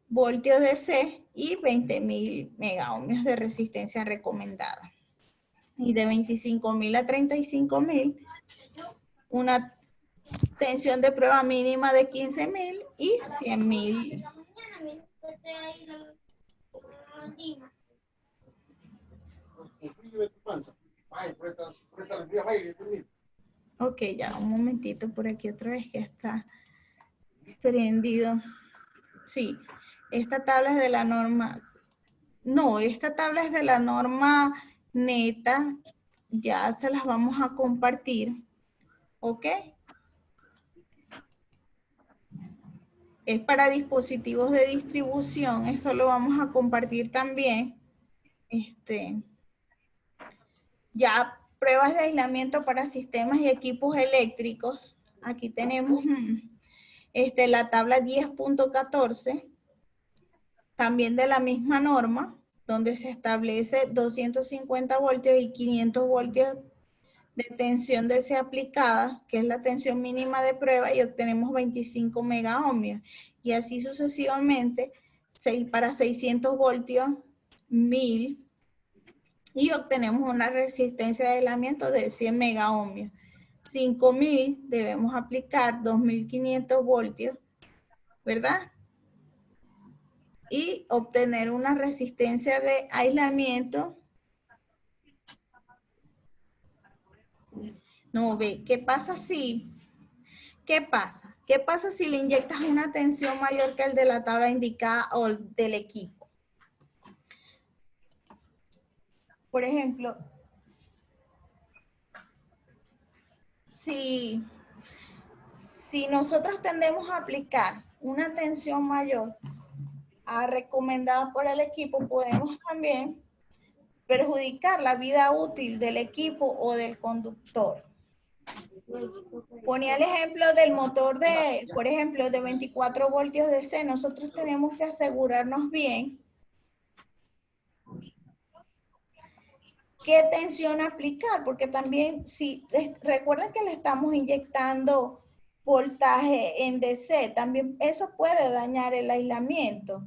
voltios de C y 20.000 megaohmios de resistencia recomendada. Y de 25.000 a 35.000, una tensión de prueba mínima de 15.000 y 100.000. Ok, ya un momentito por aquí otra vez que está prendido. Sí, esta tabla es de la norma. No, esta tabla es de la norma neta. Ya se las vamos a compartir. ¿Ok? Es para dispositivos de distribución. Eso lo vamos a compartir también. Ya pruebas de aislamiento para sistemas y equipos eléctricos. Aquí tenemos la tabla 10.14. También de la misma norma, donde se establece 250 voltios y 500 voltios de tensión DC aplicada, que es la tensión mínima de prueba, y obtenemos 25 megaohmios. Y así sucesivamente, para 600 voltios, 1000, y obtenemos una resistencia de aislamiento de 100 megaohmios. 5000 debemos aplicar 2500 voltios, ¿verdad? Y obtener una resistencia de aislamiento. No, ve, ¿qué pasa si? ¿Qué pasa? ¿Qué pasa si le inyectas una tensión mayor que el de la tabla indicada o el del equipo? Por ejemplo, si nosotros tendemos a aplicar una tensión mayor a recomendada por el equipo, podemos también perjudicar la vida útil del equipo o del conductor. Ponía el ejemplo del motor de, por ejemplo, de 24 voltios DC. Nosotros tenemos que asegurarnos bien qué tensión aplicar, porque también, si recuerden que le estamos inyectando voltaje en DC, también eso puede dañar el aislamiento.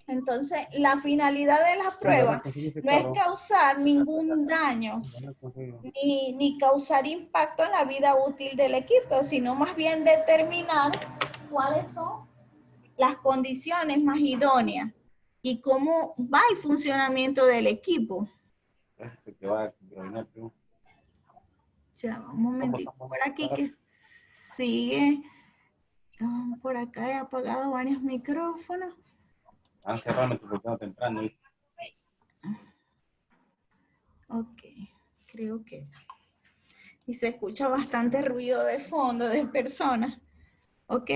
Entonces, la finalidad de la prueba no es causar ningún daño ni causar impacto en la vida útil del equipo, sino más bien determinar cuáles son las condiciones más idóneas y cómo va el funcionamiento del equipo. Ya, un momentito por aquí que sigue. Por acá he apagado varios micrófonos. Ok, creo que ya. Y se escucha bastante ruido de fondo de personas. ¿Ok?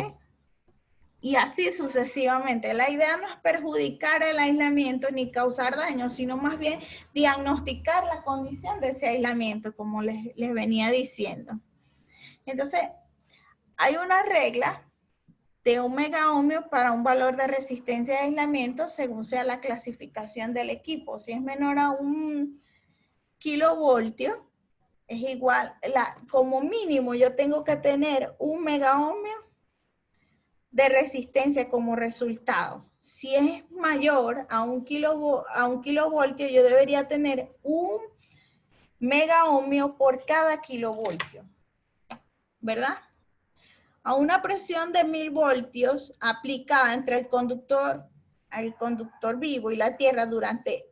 Y así sucesivamente. La idea no es perjudicar el aislamiento ni causar daño, sino más bien diagnosticar la condición de ese aislamiento, como les venía diciendo. Entonces, hay una regla de 1 megaohmio para un valor de resistencia de aislamiento según sea la clasificación del equipo. Si es menor a 1 kilovoltio, es igual, como mínimo yo tengo que tener 1 megaohmio de resistencia como resultado. Si es mayor a 1 kilovoltio, yo debería tener 1 megaohmio por cada kilovoltio, ¿verdad? A una presión de 1000 voltios aplicada entre el conductor vivo y la tierra durante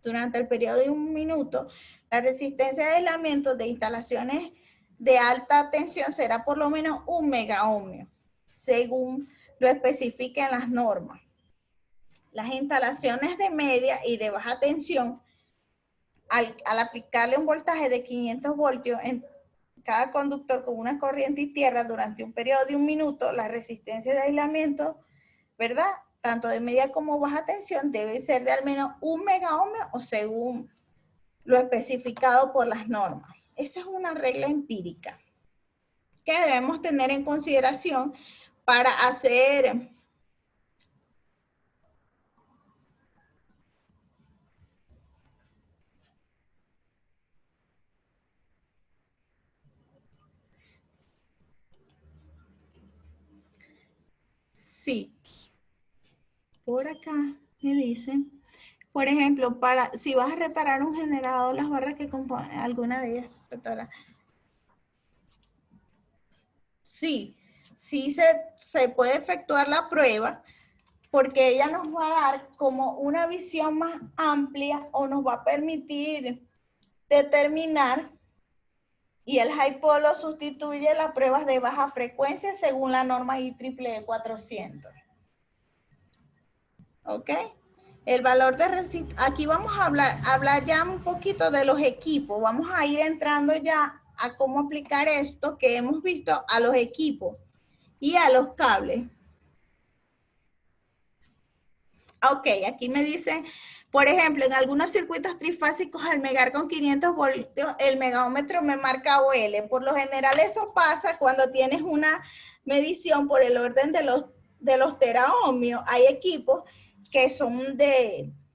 el periodo de 1 minuto, la resistencia de aislamiento de instalaciones de alta tensión será por lo menos 1 megaohmio, según lo especifiquen las normas. Las instalaciones de media y de baja tensión, al aplicarle un voltaje de 500 voltios en cada conductor con una corriente y tierra durante un periodo de 1 minuto, la resistencia de aislamiento, ¿verdad?, tanto de media como baja tensión, debe ser de al menos 1 megaohmio o según lo especificado por las normas. Esa es una regla empírica que debemos tener en consideración para hacer sí. Por acá me dicen, por ejemplo, si vas a reparar un generador, las barras que componen, alguna de ellas, doctora. Sí, se puede efectuar la prueba porque ella nos va a dar como una visión más amplia o nos va a permitir determinar, y el HIPOLO sustituye las pruebas de baja frecuencia según la norma IEEE 400. ¿Ok? El valor de resistencia, aquí vamos a hablar ya un poquito de los equipos, vamos a ir entrando ya a cómo aplicar esto que hemos visto a los equipos y a los cables. Ok, aquí me dicen, por ejemplo, en algunos circuitos trifásicos al megar con 500 voltios, el megaómetro me marca OL. Por lo general eso pasa cuando tienes una medición por el orden de los teraohmios. Hay equipos que son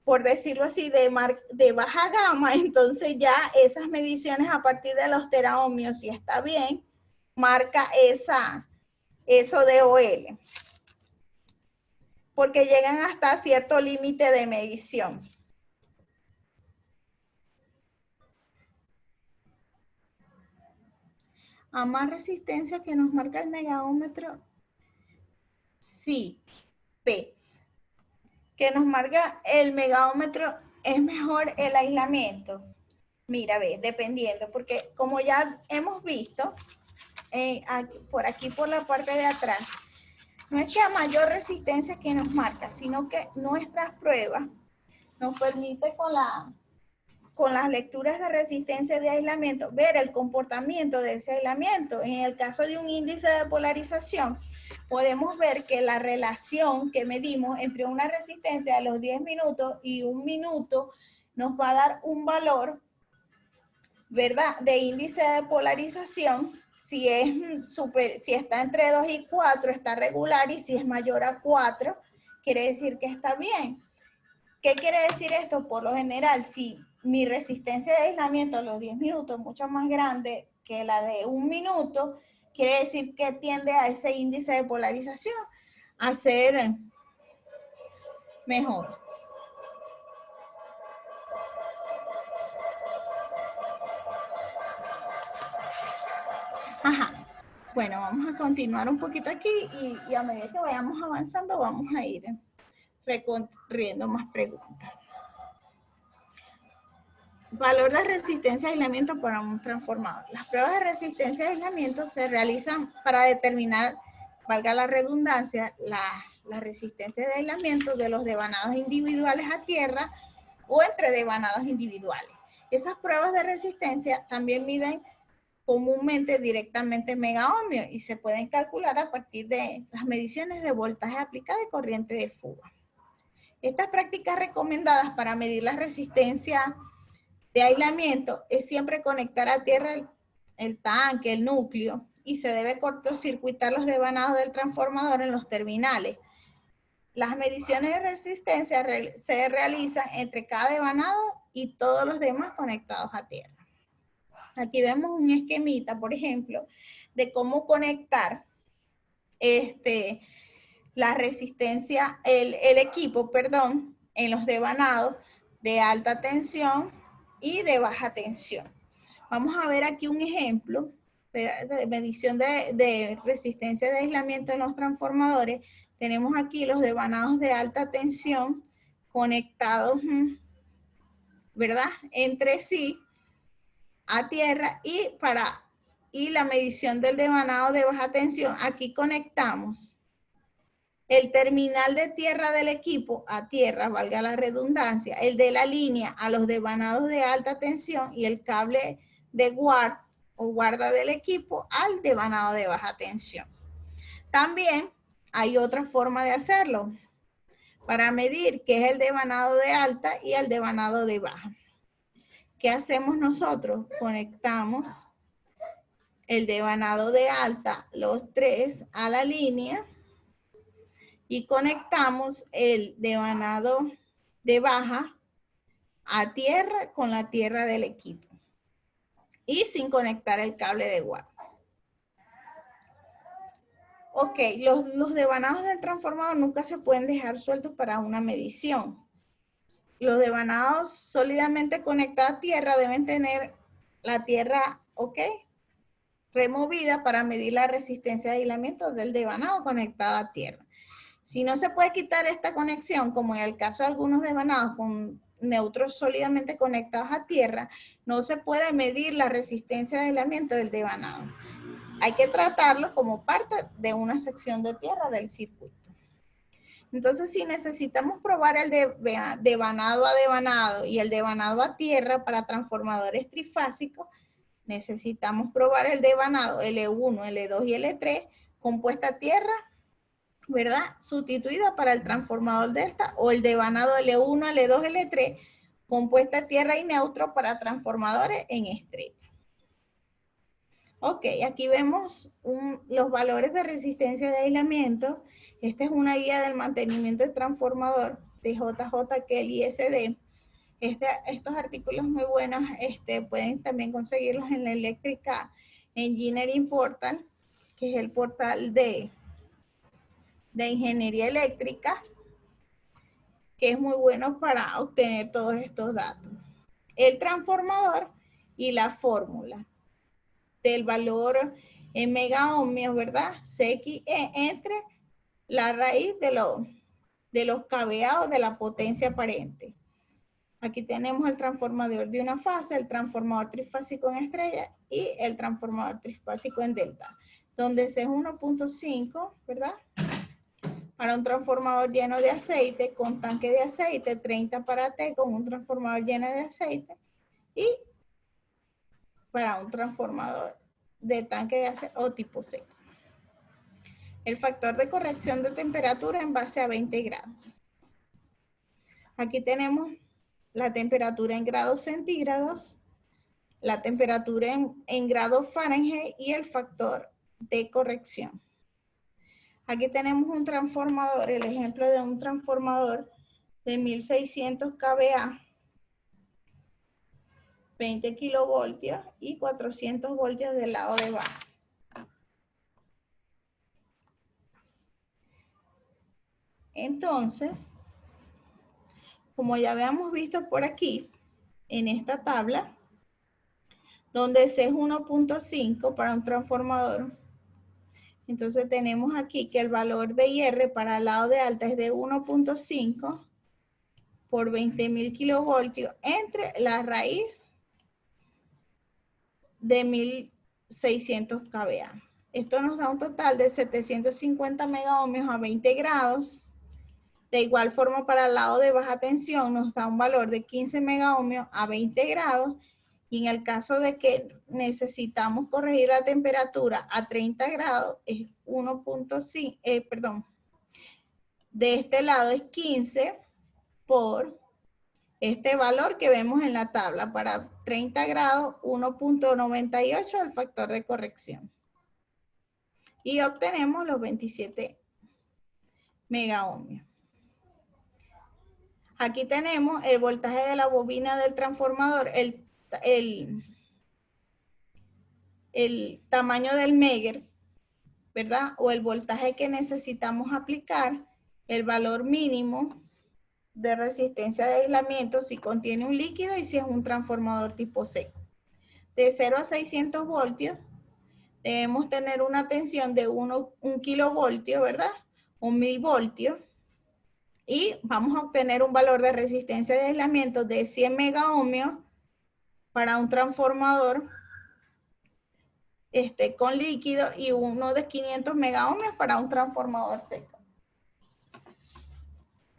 por decirlo así, de baja gama, entonces ya esas mediciones a partir de los teraohmios, si está bien, marca eso de OL. Porque llegan hasta cierto límite de medición. A más resistencia que nos marca el megaómetro, sí, P. Que nos marca el megaómetro, es mejor el aislamiento. Mira, ve, dependiendo, porque como ya hemos visto, por aquí por la parte de atrás, no es que a mayor resistencia que nos marca, sino que nuestras pruebas nos permite con las lecturas de resistencia de aislamiento ver el comportamiento de ese aislamiento. En el caso de un índice de polarización, podemos ver que la relación que medimos entre una resistencia de los 10 minutos y 1 minuto nos va a dar un valor, ¿verdad?, de índice de polarización. Si está entre 2 y 4 está regular, y si es mayor a 4 quiere decir que está bien. ¿Qué quiere decir esto? Por lo general, si mi resistencia de aislamiento a los 10 minutos es mucho más grande que la de 1 minuto, quiere decir que tiende a ese índice de polarización a ser mejor. Ajá. Bueno, vamos a continuar un poquito aquí y a medida que vayamos avanzando vamos a ir recorriendo más preguntas. Valor de resistencia de aislamiento para un transformador. Las pruebas de resistencia de aislamiento se realizan para determinar, valga la redundancia, la resistencia de aislamiento de los devanados individuales a tierra o entre devanados individuales. Esas pruebas de resistencia también miden comúnmente directamente en megaohmios y se pueden calcular a partir de las mediciones de voltaje aplicado y corriente de fuga. Estas prácticas recomendadas para medir la resistencia de aislamiento es siempre conectar a tierra el tanque, el núcleo, y se debe cortocircuitar los devanados del transformador en los terminales. Las mediciones de resistencia se realizan entre cada devanado y todos los demás conectados a tierra. Aquí vemos un esquemita, por ejemplo, de cómo conectar la resistencia, el equipo, perdón, en los devanados de alta tensión y de baja tensión. Vamos a ver aquí un ejemplo de medición de resistencia de aislamiento en los transformadores. Tenemos aquí los devanados de alta tensión conectados, ¿verdad?, entre sí a tierra, y la medición del devanado de baja tensión. Aquí conectamos el terminal de tierra del equipo a tierra, valga la redundancia, el de la línea a los devanados de alta tensión y el cable de guarda del equipo al devanado de baja tensión. También hay otra forma de hacerlo para medir, que es el devanado de alta y el devanado de baja. ¿Qué hacemos nosotros? Conectamos el devanado de alta, los tres, a la línea, y conectamos el devanado de baja a tierra con la tierra del equipo y sin conectar el cable de guarda. Ok, los devanados del transformador nunca se pueden dejar sueltos para una medición. Los devanados sólidamente conectados a tierra deben tener la tierra, ok, removida para medir la resistencia de aislamiento del devanado conectado a tierra. Si no se puede quitar esta conexión, como en el caso de algunos devanados con neutros sólidamente conectados a tierra, no se puede medir la resistencia de aislamiento del devanado. Hay que tratarlo como parte de una sección de tierra del circuito. Entonces, si necesitamos probar el devanado a devanado y el devanado a tierra para transformadores trifásicos, necesitamos probar el devanado L1, L2 y L3 compuesta a tierra, ¿verdad?, sustituida para el transformador delta, o el devanado L1, L2, L3 compuesta a tierra y neutro para transformadores en estrella. Ok, aquí vemos los valores de resistencia de aislamiento. Esta es una guía del mantenimiento del transformador de JJ Kelly SD. Estos artículos muy buenos pueden también conseguirlos en la Electrical Engineering Portal, que es el portal de ingeniería eléctrica, que es muy bueno para obtener todos estos datos. El transformador y la fórmula del valor en megaohmios, ¿verdad? CXE entre la raíz de los kVA o de la potencia aparente. Aquí tenemos el transformador de una fase, el transformador trifásico en estrella y el transformador trifásico en delta, donde C es 1.5, ¿verdad?, para un transformador lleno de aceite con tanque de aceite, 30 para T con un transformador lleno de aceite, y para un transformador de tanque de aceite o tipo C. El factor de corrección de temperatura en base a 20 grados. Aquí tenemos la temperatura en grados centígrados, la temperatura en grados Fahrenheit y el factor de corrección. Aquí tenemos un transformador, el ejemplo de un transformador de 1600 kVA, 20 kilovoltios y 400 voltios del lado de baja. Entonces, como ya habíamos visto por aquí, en esta tabla, donde C es 1.5 para un transformador, entonces tenemos aquí que el valor de IR para el lado de alta es de 1.5 por 20.000 kilovoltios entre la raíz de 1600 kVA. Esto nos da un total de 750 megaohmios a 20 grados. De igual forma, para el lado de baja tensión nos da un valor de 15 megaohmios a 20 grados Y en el caso de que necesitamos corregir la temperatura a 30 grados, es 1.5, perdón, de este lado es 15 por este valor que vemos en la tabla. Para 30 grados, 1.98 el factor de corrección. Y obtenemos los 27 megaohmios. Aquí tenemos el voltaje de la bobina del transformador, el tamaño del Megger, ¿verdad? O el voltaje que necesitamos aplicar, el valor mínimo de resistencia de aislamiento si contiene un líquido y si es un transformador tipo seco. De 0 a 600 voltios debemos tener una tensión de 1 kilovoltio, ¿verdad? O 1000 voltios. Y vamos a obtener un valor de resistencia de aislamiento de 100 megaohmios para un transformador con líquido y uno de 500 megaohmios para un transformador seco.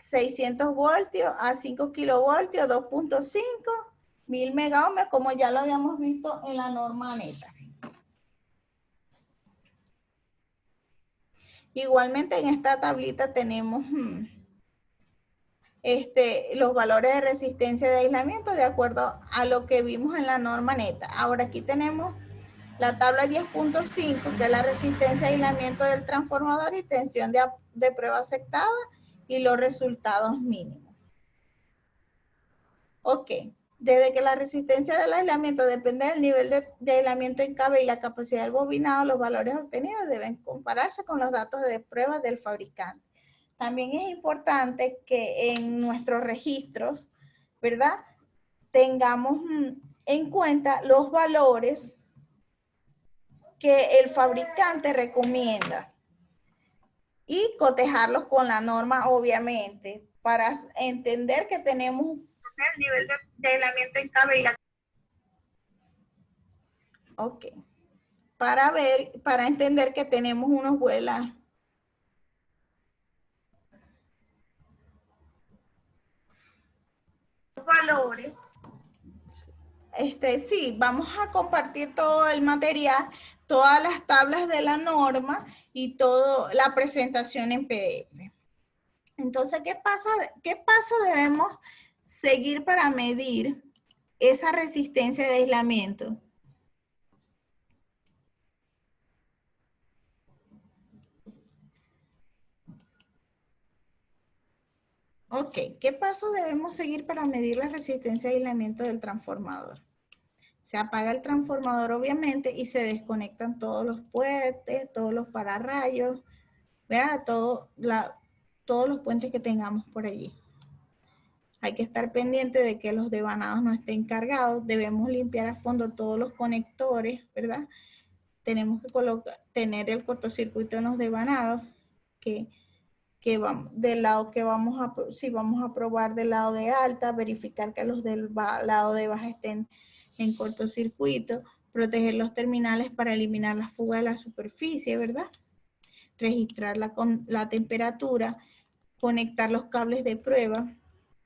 600 voltios a 5 kilovoltios, 2.5, 1000 megaohmios, como ya lo habíamos visto en la norma neta. Igualmente en esta tablita tenemos los valores de resistencia de aislamiento de acuerdo a lo que vimos en la norma neta. Ahora aquí tenemos la tabla 10.5, que es la resistencia de aislamiento del transformador y tensión de prueba aceptada y los resultados mínimos. Ok, desde que la resistencia del aislamiento depende del nivel de aislamiento en cable y la capacidad del bobinado, los valores obtenidos deben compararse con los datos de prueba del fabricante. También es importante que en nuestros registros, ¿verdad?, tengamos en cuenta los valores que el fabricante recomienda y cotejarlos con la norma, obviamente, para entender que tenemos el nivel de aislamiento en cable. Ok. Para entender que tenemos unos vuelas. Valores. Sí, vamos a compartir todo el material, todas las tablas de la norma y toda la presentación en PDF. Entonces, ¿qué paso debemos seguir para medir esa resistencia de aislamiento? Ok, ¿qué paso debemos seguir para medir la resistencia de aislamiento del transformador? Se apaga el transformador, obviamente, y se desconectan todos los puentes, todos los pararrayos, ¿verdad? Todos los puentes que tengamos por allí. Hay que estar pendiente de que los devanados no estén cargados. Debemos limpiar a fondo todos los conectores, ¿verdad? Tenemos que tener el cortocircuito en los devanados, que vamos, del lado que si vamos a probar del lado de alta, verificar que los del lado de baja estén en cortocircuito, proteger los terminales para eliminar la fuga de la superficie, ¿verdad? Registrar la temperatura, conectar los cables de prueba.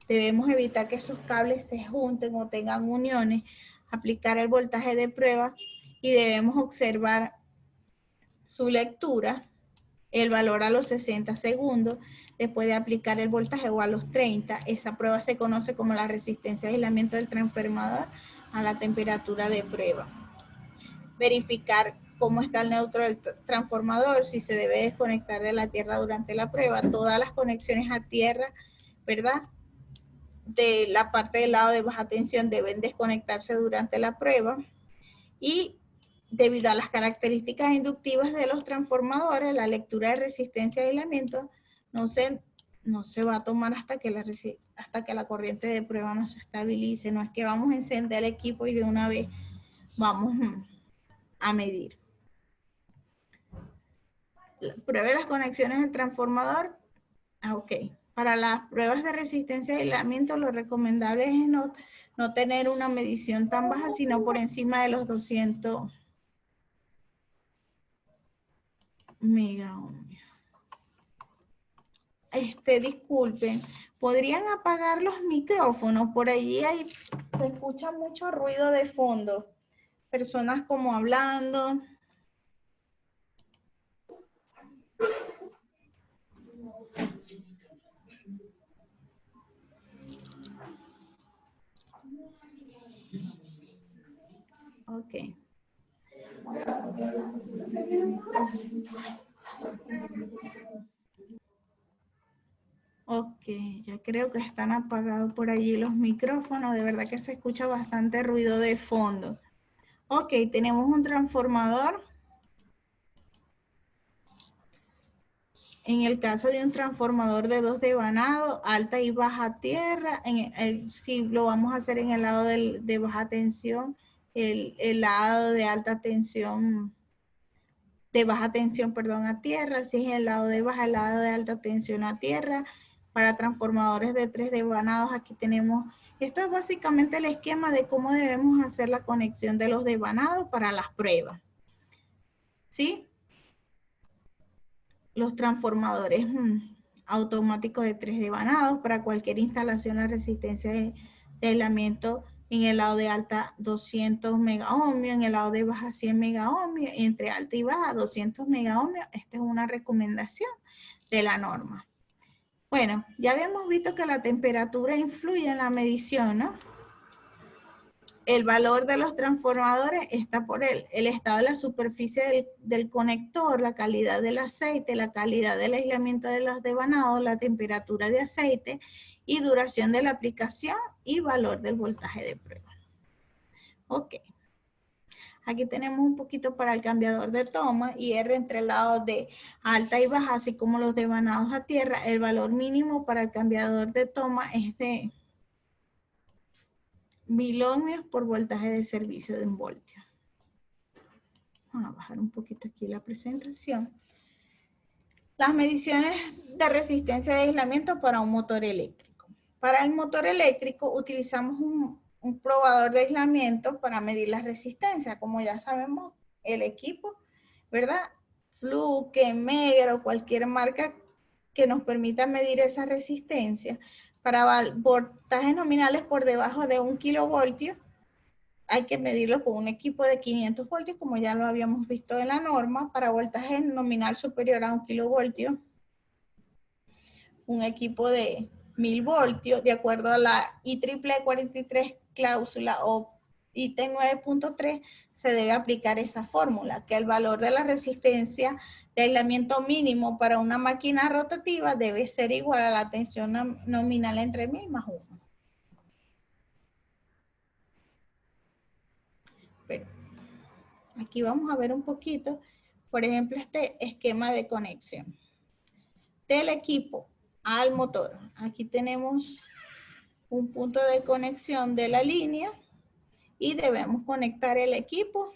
Debemos evitar que esos cables se junten o tengan uniones, aplicar el voltaje de prueba y debemos observar su lectura, el valor a los 60 segundos, después de aplicar el voltaje o a los 30. Esa prueba se conoce como la resistencia de aislamiento del transformador a la temperatura de prueba. Verificar cómo está el neutro del transformador, si se debe desconectar de la tierra durante la prueba. Todas las conexiones a tierra, ¿verdad?, de la parte del lado de baja tensión deben desconectarse durante la prueba. Y debido a las características inductivas de los transformadores, la lectura de resistencia de aislamiento no se va a tomar hasta que la corriente de prueba no se estabilice. No es que vamos a encender el equipo y de una vez vamos a medir. Pruebe las conexiones del transformador. Ok. Para las pruebas de resistencia de aislamiento, lo recomendable es no tener una medición tan baja, sino por encima de los 200 megaohmios. Disculpen, ¿podrían apagar los micrófonos? Por allí Se escucha mucho ruido de fondo. Personas como hablando. Ok. Ok, ya creo que están apagados por allí los micrófonos. De verdad que se escucha bastante ruido de fondo. Ok, tenemos un transformador. En el caso de un transformador de 2 devanados, alta y baja tierra, si lo vamos a hacer en el lado de baja tensión, el lado de alta tensión, de baja tensión, perdón, a tierra, si es el lado de baja, el lado de alta tensión a tierra. Para transformadores de 3 devanados, aquí tenemos, esto es básicamente el esquema de cómo debemos hacer la conexión de los devanados para las pruebas. ¿Sí? Los transformadores automáticos de 3 devanados para cualquier instalación a resistencia de aislamiento en el lado de alta 200 megaohmios, en el lado de baja 100 megaohmios, entre alta y baja 200 megaohmios. Esta es una recomendación de la norma. Bueno, ya habíamos visto que la temperatura influye en la medición, ¿no? El valor de los transformadores está por el estado de la superficie del conector, la calidad del aceite, la calidad del aislamiento de los devanados, la temperatura de aceite y duración de la aplicación y valor del voltaje de prueba. Ok. Aquí tenemos un poquito para el cambiador de toma y R entre el lado de alta y baja, así como los devanados a tierra. El valor mínimo para el cambiador de toma es de 1000 ohmios por voltaje de servicio de 1 voltio. Vamos a bajar un poquito aquí la presentación. Las mediciones de resistencia de aislamiento para un motor eléctrico. Para el motor eléctrico utilizamos un probador de aislamiento para medir la resistencia. Como ya sabemos, el equipo, ¿verdad? Fluke, Megger o cualquier marca que nos permita medir esa resistencia. Para voltajes nominales por debajo de 1 kilovoltio, hay que medirlo con un equipo de 500 voltios, como ya lo habíamos visto en la norma. Para voltaje nominal superior a 1 kilovoltio, un equipo de 1000 voltios, de acuerdo a la IEEE 43 cláusula o ítem 9.3, se debe aplicar esa fórmula, que el valor de la resistencia de aislamiento mínimo para una máquina rotativa debe ser igual a la tensión nominal entre 1000 más 1. Pero aquí vamos a ver un poquito, por ejemplo, este esquema de conexión del equipo al motor. Aquí tenemos un punto de conexión de la línea y debemos conectar el equipo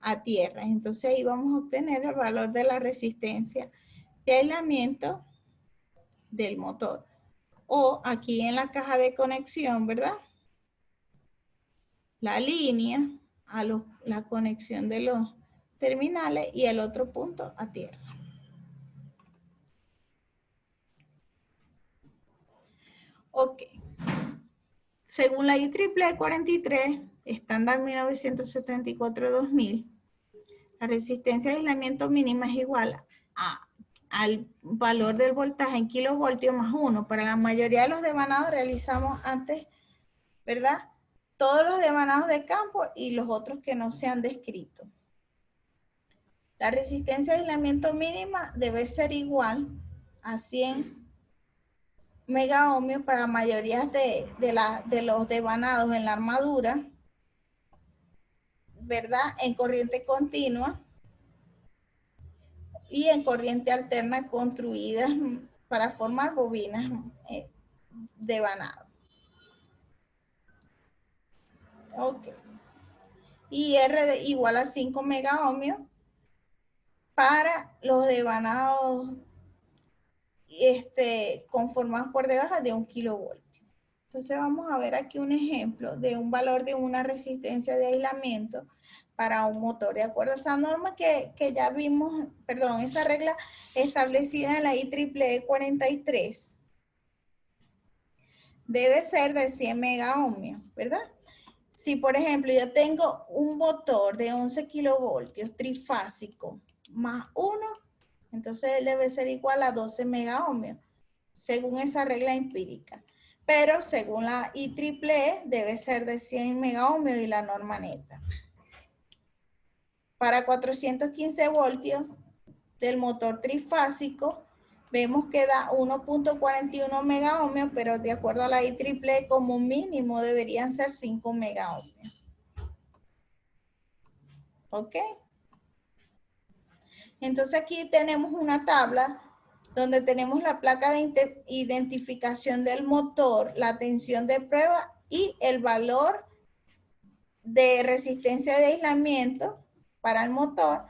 a tierra. Entonces ahí vamos a obtener el valor de la resistencia de aislamiento del motor. O aquí en la caja de conexión, ¿verdad? La línea a la conexión de los terminales y el otro punto a tierra. Ok. Según la IEEE 43, estándar 1974-2000, la resistencia de aislamiento mínima es igual al valor del voltaje en kilovoltios más 1. Para la mayoría de los devanados realizamos antes, ¿verdad? Todos los devanados de campo y los otros que no se han descrito. La resistencia de aislamiento mínima debe ser igual a 100 megaohmios para la mayoría de los devanados en la armadura, ¿verdad? En corriente continua y en corriente alterna construidas para formar bobinas devanado. Ok. Y R igual a 5 megaohmios para los devanados conformados por debajo de 1 kilovoltio. Entonces vamos a ver aquí un ejemplo de un valor de una resistencia de aislamiento para un motor. De acuerdo a esa norma que ya vimos, perdón, esa regla establecida en la IEEE 43. debe ser de 100 megaohmios, ¿verdad? Si, por ejemplo, yo tengo un motor de 11 kilovoltios trifásico más 1, entonces él debe ser igual a 12 megaohmios, según esa regla empírica. Pero según la IEEE debe ser de 100 megaohmios y la norma neta. Para 415 voltios del motor trifásico, vemos que da 1.41 megaohmios, pero de acuerdo a la IEEE como mínimo deberían ser 5 megaohmios. ¿Ok? Entonces aquí tenemos una tabla donde tenemos la placa de identificación del motor, la tensión de prueba y el valor de resistencia de aislamiento para el motor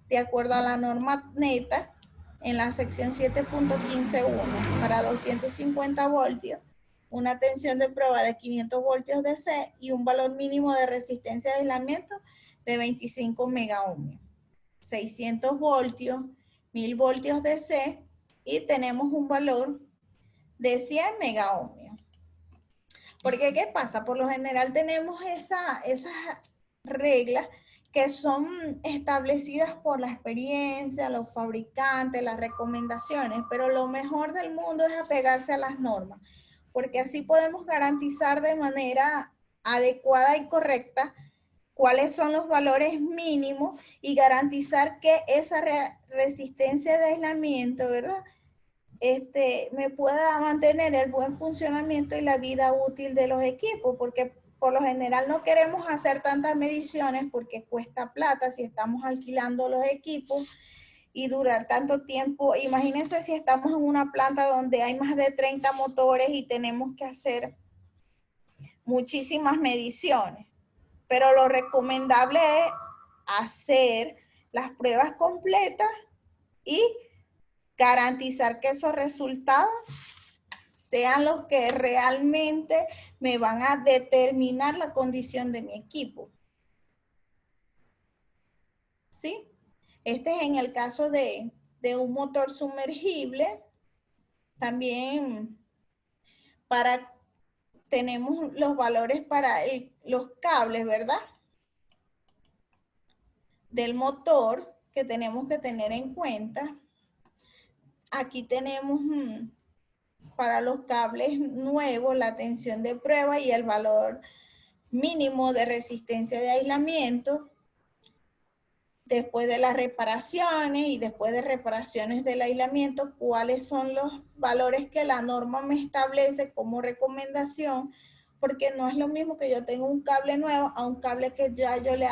de acuerdo a la norma neta en la sección 7.15.1 para 250 voltios, una tensión de prueba de 500 voltios DC y un valor mínimo de resistencia de aislamiento de 25 megaohmios. 600 voltios, 1000 voltios DC y tenemos un valor de 100 megaohmios. Porque, ¿qué pasa? Por lo general tenemos esas reglas que son establecidas por la experiencia, los fabricantes, las recomendaciones, pero lo mejor del mundo es apegarse a las normas, porque así podemos garantizar de manera adecuada y correcta cuáles son los valores mínimos y garantizar que esa resistencia de aislamiento, ¿verdad? Me pueda mantener el buen funcionamiento y la vida útil de los equipos, porque por lo general no queremos hacer tantas mediciones porque cuesta plata si estamos alquilando los equipos y durar tanto tiempo. Imagínense si estamos en una planta donde hay más de 30 motores y tenemos que hacer muchísimas mediciones. Pero lo recomendable es hacer las pruebas completas y garantizar que esos resultados sean los que realmente me van a determinar la condición de mi equipo. ¿Sí? Este es en el caso de un motor sumergible. También tenemos los valores para los cables, ¿verdad? Del motor que tenemos que tener en cuenta. Aquí tenemos para los cables nuevos la tensión de prueba y el valor mínimo de resistencia de aislamiento. Después de las reparaciones y después de reparaciones del aislamiento, cuáles son los valores que la norma me establece como recomendación, porque no es lo mismo que yo tenga un cable nuevo a un cable que ya yo le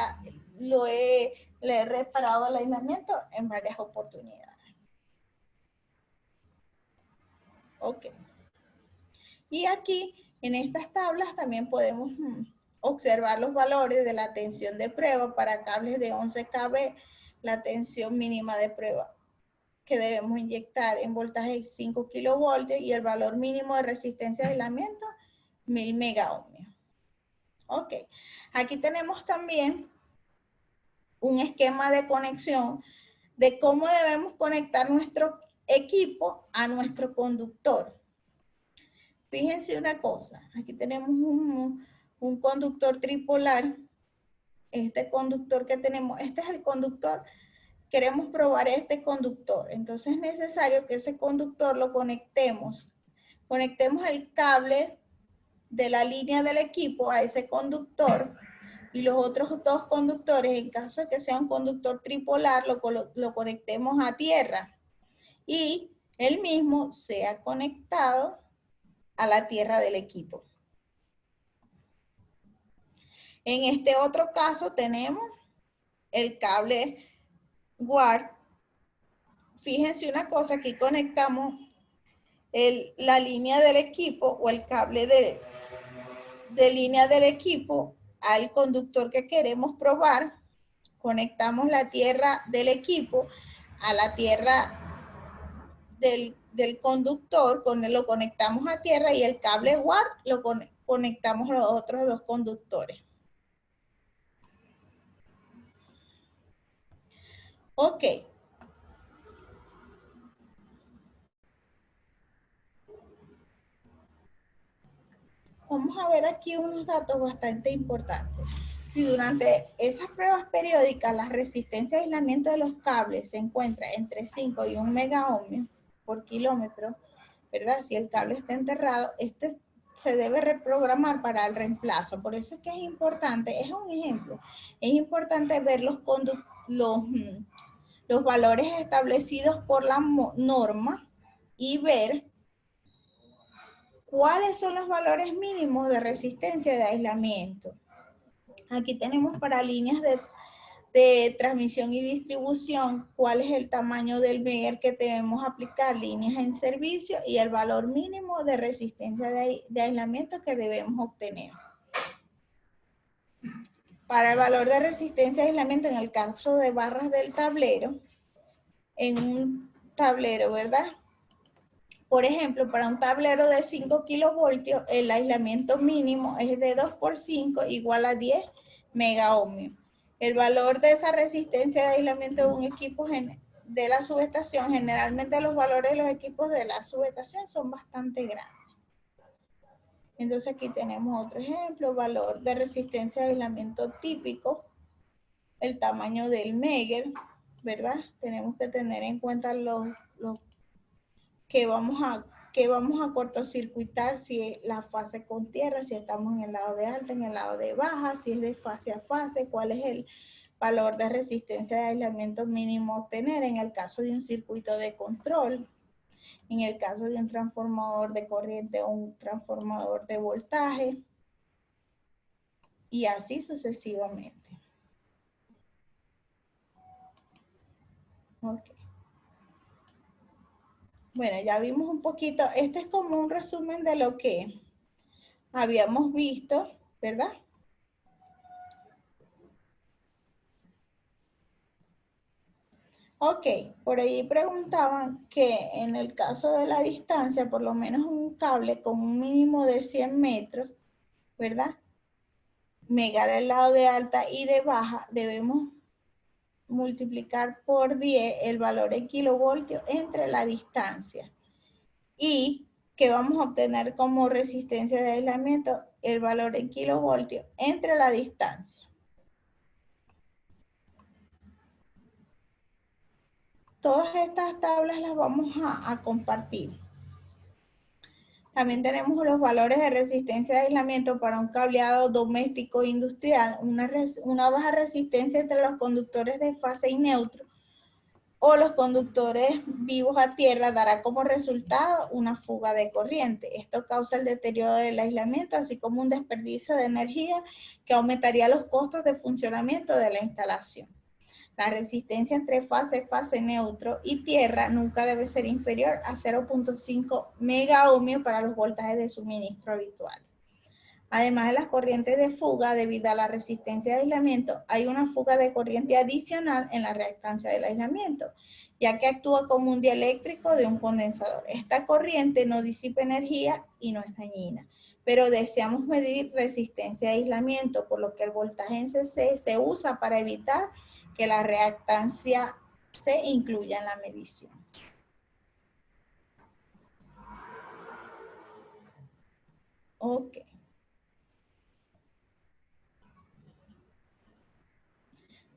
he reparado el aislamiento en varias oportunidades. Ok. Y aquí, en estas tablas, también podemos observar los valores de la tensión de prueba para cables de 11 kV, la tensión mínima de prueba que debemos inyectar en voltaje 5 kilovoltios y el valor mínimo de resistencia de aislamiento, 1000 megaohmios. Ok. Aquí tenemos también un esquema de conexión de cómo debemos conectar nuestro equipo a nuestro conductor. Fíjense una cosa, aquí tenemos un conductor tripolar. Este conductor que tenemos, este es el conductor, queremos probar este conductor. Entonces es necesario que ese conductor lo conectemos. Conectemos el cable de la línea del equipo a ese conductor y los otros dos conductores, en caso de que sea un conductor tripolar, lo conectemos a tierra y el mismo sea conectado a la tierra del equipo. En este otro caso tenemos el cable WAR. Fíjense una cosa, aquí conectamos la línea del equipo o el cable de línea del equipo al conductor que queremos probar. Conectamos la tierra del equipo a la tierra del conductor, lo conectamos a tierra y el cable WAR lo conectamos a los otros dos conductores. Ok. Vamos a ver aquí unos datos bastante importantes. Si durante esas pruebas periódicas la resistencia de aislamiento de los cables se encuentra entre 5 y 1 megaohmio por kilómetro, ¿verdad? Si el cable está enterrado, este se debe reprogramar para el reemplazo. Por eso es que es importante, es un ejemplo, es importante ver los valores establecidos por la norma y ver cuáles son los valores mínimos de resistencia de aislamiento. Aquí tenemos para líneas de transmisión y distribución cuál es el tamaño del Megger que debemos aplicar, líneas en servicio y el valor mínimo de resistencia de aislamiento que debemos obtener. Para el valor de resistencia de aislamiento en el caso de barras del tablero, en un tablero, ¿verdad? Por ejemplo, para un tablero de 5 kilovoltios, el aislamiento mínimo es de 2 por 5 igual a 10 megaohmios. El valor de esa resistencia de aislamiento de un equipo de la subestación, generalmente los valores de los equipos de la subestación son bastante grandes. Entonces aquí tenemos otro ejemplo, valor de resistencia de aislamiento típico, el tamaño del Megger, ¿verdad? Tenemos que tener en cuenta los que vamos a cortocircuitar, si es la fase con tierra, si estamos en el lado de alta, en el lado de baja, si es de fase a fase, cuál es el valor de resistencia de aislamiento mínimo a obtener en el caso de un circuito de control, en el caso de un transformador de corriente o un transformador de voltaje, y así sucesivamente. Ok. Bueno, ya vimos un poquito, este es como un resumen de lo que habíamos visto, ¿verdad? Ok, por ahí preguntaban que en el caso de la distancia, por lo menos un cable con un mínimo de 100 metros, ¿verdad? Megar el lado de alta y de baja, debemos multiplicar por 10 el valor en kilovoltios entre la distancia. Y que vamos a obtener como resistencia de aislamiento el valor en kilovoltios entre la distancia. Todas estas tablas las vamos a compartir. También tenemos los valores de resistencia de aislamiento para un cableado doméstico e industrial, una baja resistencia entre los conductores de fase y neutro o los conductores vivos a tierra dará como resultado una fuga de corriente. Esto causa el deterioro del aislamiento, así como un desperdicio de energía que aumentaría los costos de funcionamiento de la instalación. La resistencia entre fase neutro y tierra nunca debe ser inferior a 0.5 megaohmios para los voltajes de suministro habitual. Además de las corrientes de fuga, debido a la resistencia de aislamiento, hay una fuga de corriente adicional en la reactancia del aislamiento, ya que actúa como un dieléctrico de un condensador. Esta corriente no disipa energía y no es dañina, pero deseamos medir resistencia de aislamiento, por lo que el voltaje en CC se usa para evitar que la reactancia se incluya en la medición. Ok.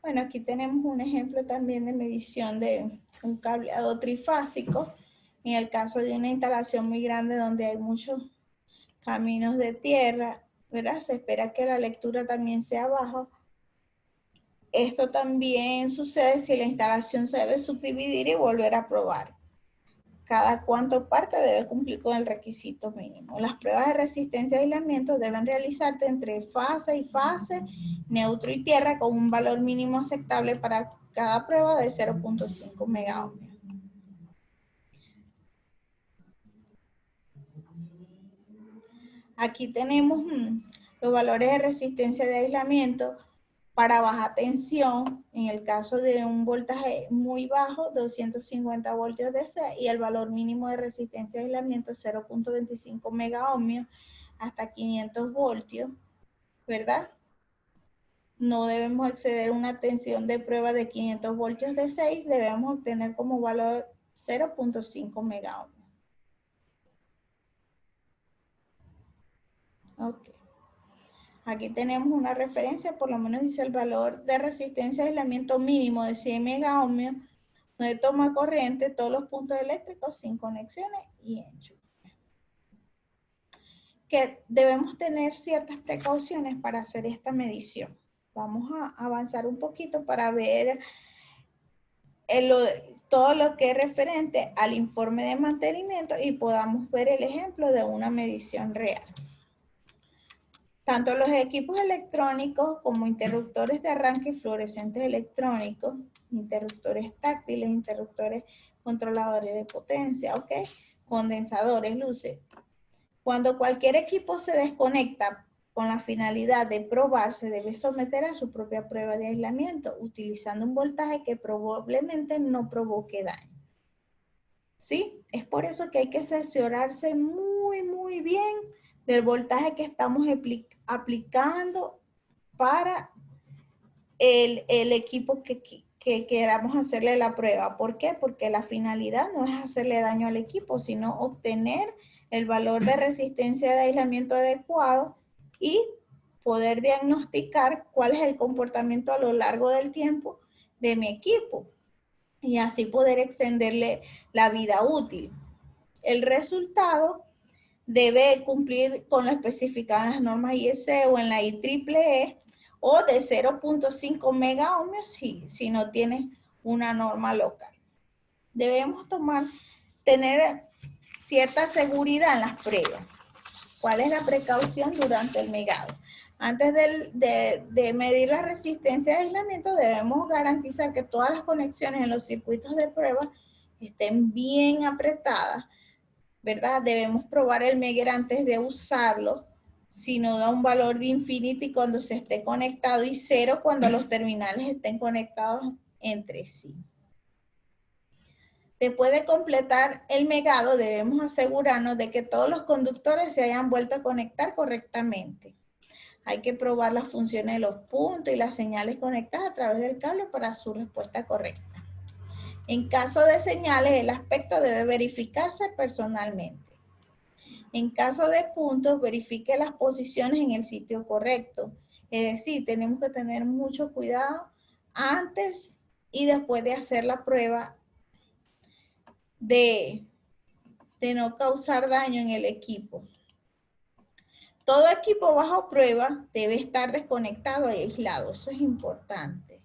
Bueno, aquí tenemos un ejemplo también de medición de un cableado trifásico. En el caso de una instalación muy grande donde hay muchos caminos de tierra, ¿verdad? Se espera que la lectura también sea baja. Esto también sucede si la instalación se debe subdividir y volver a probar. Cada cuánto parte debe cumplir con el requisito mínimo. Las pruebas de resistencia de aislamiento deben realizarse entre fase y fase, neutro y tierra, con un valor mínimo aceptable para cada prueba de 0.5 megaohmios. Aquí tenemos los valores de resistencia de aislamiento para baja tensión, en el caso de un voltaje muy bajo, 250 voltios DC, y el valor mínimo de resistencia de aislamiento 0.25 megaohmios hasta 500 voltios, ¿verdad? No debemos exceder una tensión de prueba de 500 voltios de 6, debemos obtener como valor 0.5 megaohmios. Ok. Aquí tenemos una referencia, por lo menos dice el valor de resistencia de aislamiento mínimo de 100 megaohmios, donde toma corriente todos los puntos eléctricos sin conexiones y enchufe. Que debemos tener ciertas precauciones para hacer esta medición. Vamos a avanzar un poquito para ver todo lo que es referente al informe de mantenimiento y podamos ver el ejemplo de una medición real. Tanto los equipos electrónicos como interruptores de arranque y fluorescentes electrónicos, interruptores táctiles, interruptores controladores de potencia, ¿ok? Condensadores, luces. Cuando cualquier equipo se desconecta con la finalidad de probar, se debe someter a su propia prueba de aislamiento, utilizando un voltaje que probablemente no provoque daño. ¿Sí? Es por eso que hay que cerciorarse muy bien del voltaje que estamos aplicando para el equipo que queramos hacerle la prueba. ¿Por qué? Porque la finalidad no es hacerle daño al equipo, sino obtener el valor de resistencia de aislamiento adecuado y poder diagnosticar cuál es el comportamiento a lo largo del tiempo de mi equipo y así poder extenderle la vida útil. El resultado debe cumplir con lo especificado en las normas IEC o en la IEEE o de 0.5 megaohmios si no tiene una norma local. Debemos tener cierta seguridad en las pruebas. ¿Cuál es la precaución durante el megado? Antes de medir la resistencia de aislamiento, debemos garantizar que todas las conexiones en los circuitos de prueba estén bien apretadas, ¿verdad? Debemos probar el Megger antes de usarlo, si no da un valor de infinity cuando se esté conectado y 0 cuando los terminales estén conectados entre sí. Después de completar el megado, debemos asegurarnos de que todos los conductores se hayan vuelto a conectar correctamente. Hay que probar las funciones de los puntos y las señales conectadas a través del cable para su respuesta correcta. En caso de señales, el aspecto debe verificarse personalmente. En caso de puntos, verifique las posiciones en el sitio correcto. Es decir, tenemos que tener mucho cuidado antes y después de hacer la prueba de no causar daño en el equipo. Todo equipo bajo prueba debe estar desconectado y aislado. Eso es importante.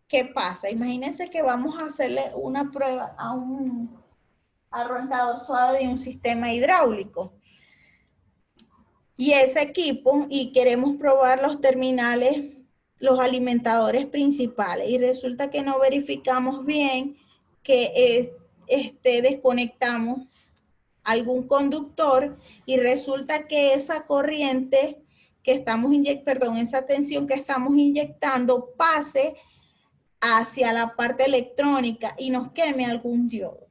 ¿Qué pasa? Imagínense que vamos a hacerle una prueba a un arrancador suave de un sistema hidráulico. Y ese equipo, y queremos probar los terminales, los alimentadores principales. Y resulta que no verificamos bien que desconectamos algún conductor y resulta que esa corriente que estamos esa tensión que estamos inyectando pase hacia la parte electrónica y nos queme algún diodo.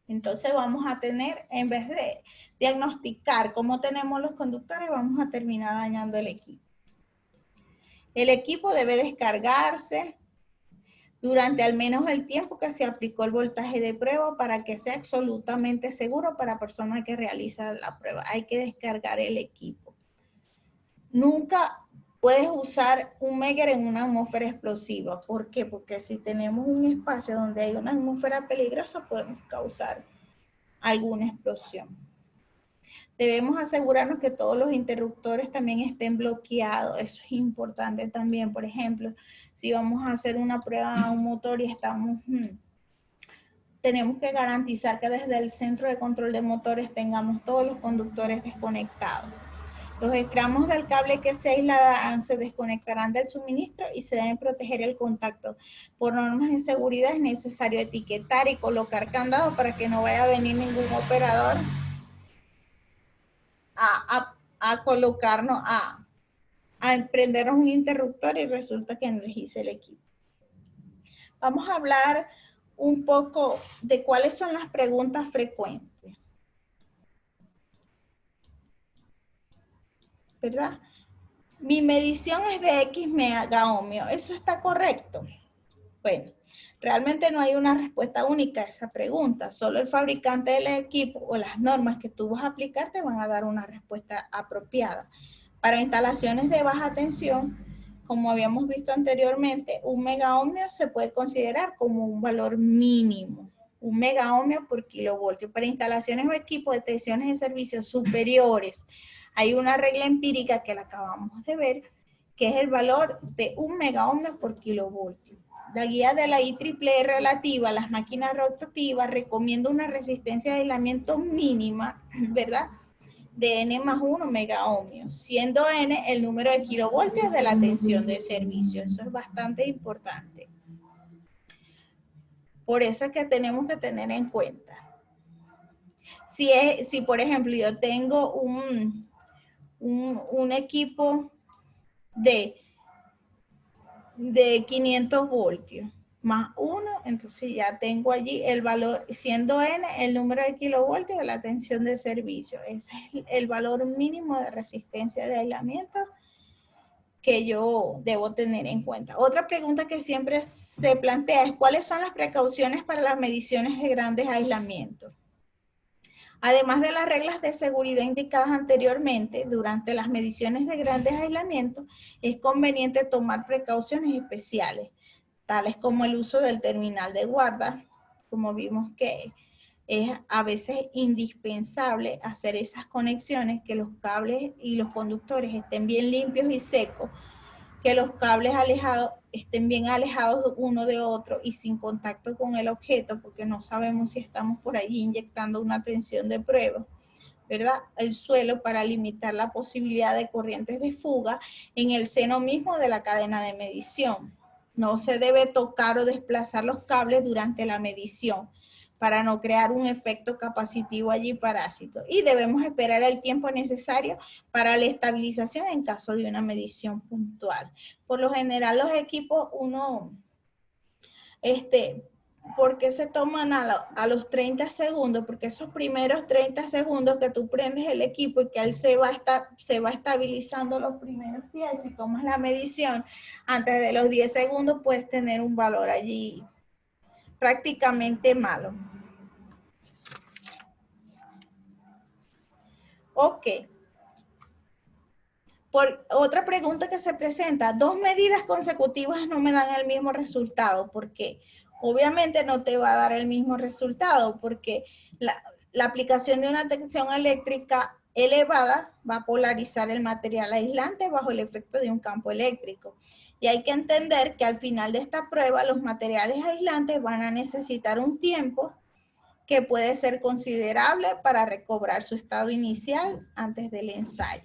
Entonces vamos a tener, en vez de diagnosticar cómo tenemos los conductores, vamos a terminar dañando el equipo. El equipo debe descargarse durante al menos el tiempo que se aplicó el voltaje de prueba para que sea absolutamente seguro para la persona que realiza la prueba. Hay que descargar el equipo. Nunca puedes usar un Megger en una atmósfera explosiva. ¿Por qué? Porque si tenemos un espacio donde hay una atmósfera peligrosa, podemos causar alguna explosión. Debemos asegurarnos que todos los interruptores también estén bloqueados. Eso es importante también. Por ejemplo, si vamos a hacer una prueba a un motor y tenemos que garantizar que desde el centro de control de motores tengamos todos los conductores desconectados. Los tramos del cable que se aislarán se desconectarán del suministro y se deben proteger el contacto. Por normas de seguridad es necesario etiquetar y colocar candados para que no vaya a venir ningún operador a colocarnos, a prendernos un interruptor y resulta que energiza el equipo. Vamos a hablar un poco de cuáles son las preguntas frecuentes. ¿Verdad? Mi medición es de X megaohmio. ¿Eso está correcto? Bueno, Realmente no hay una respuesta única a esa pregunta. Solo el fabricante del equipo o las normas que tú vas a aplicar te van a dar una respuesta apropiada. Para instalaciones de baja tensión, como habíamos visto anteriormente, 1 megaohmio se puede considerar como un valor mínimo. 1 megaohmio por kilovoltio. Para instalaciones o equipos de tensiones de servicios superiores, hay una regla empírica que la acabamos de ver, que es el valor de 1 megaohmio por kilovoltio. La guía de la IEEE relativa a las máquinas rotativas recomienda una resistencia de aislamiento mínima, ¿verdad?, de N más 1 megaohmios, siendo N el número de kilovoltios de la tensión de servicio. Eso es bastante importante. Por eso es que tenemos que tener en cuenta. Si por ejemplo, yo tengo un equipo de 500 voltios más 1, entonces ya tengo allí el valor, siendo N el número de kilovoltios de la tensión de servicio. Ese es el valor mínimo de resistencia de aislamiento que yo debo tener en cuenta. Otra pregunta que siempre se plantea es ¿cuáles son las precauciones para las mediciones de grandes aislamientos? Además de las reglas de seguridad indicadas anteriormente, durante las mediciones de grandes aislamientos, es conveniente tomar precauciones especiales, tales como el uso del terminal de guarda, como vimos que es a veces indispensable hacer esas conexiones, que los cables y los conductores estén bien limpios y secos, que los cables alejados estén bien alejados uno de otro y sin contacto con el objeto, porque no sabemos si estamos por allí inyectando una tensión de prueba, ¿verdad? El suelo para limitar la posibilidad de corrientes de fuga en el seno mismo de la cadena de medición. No se debe tocar o desplazar los cables durante la medición para no crear un efecto capacitivo allí parásito. Y debemos esperar el tiempo necesario para la estabilización en caso de una medición puntual. Por lo general los equipos ¿por qué se toman a los 30 segundos? Porque esos primeros 30 segundos que tú prendes el equipo y que él se va estabilizando los primeros días, si tomas la medición antes de los 10 segundos puedes tener un valor allí prácticamente malo. Ok. Por otra pregunta que se presenta, 2 medidas consecutivas no me dan el mismo resultado. ¿Por qué? Obviamente no te va a dar el mismo resultado porque la aplicación de una tensión eléctrica elevada va a polarizar el material aislante bajo el efecto de un campo eléctrico. Y hay que entender que al final de esta prueba los materiales aislantes van a necesitar un tiempo que puede ser considerable para recobrar su estado inicial antes del ensayo.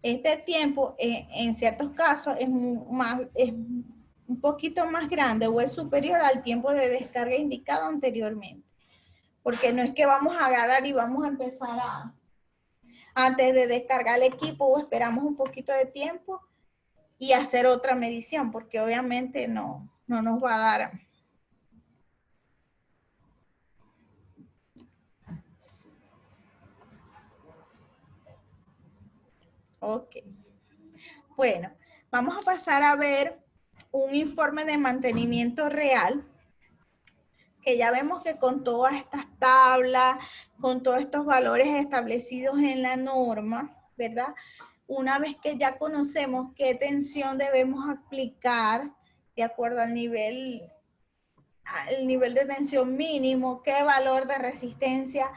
Este tiempo, en ciertos casos, es un poquito más grande o es superior al tiempo de descarga indicado anteriormente. Porque no es que vamos a agarrar y vamos a empezar antes de descargar el equipo o esperamos un poquito de tiempo y hacer otra medición, porque obviamente no nos va a dar. Ok. Bueno, vamos a pasar a ver un informe de mantenimiento real, que ya vemos que con todas estas tablas, con todos estos valores establecidos en la norma, ¿verdad? Una vez que ya conocemos qué tensión debemos aplicar de acuerdo al nivel de tensión mínimo, qué valor de resistencia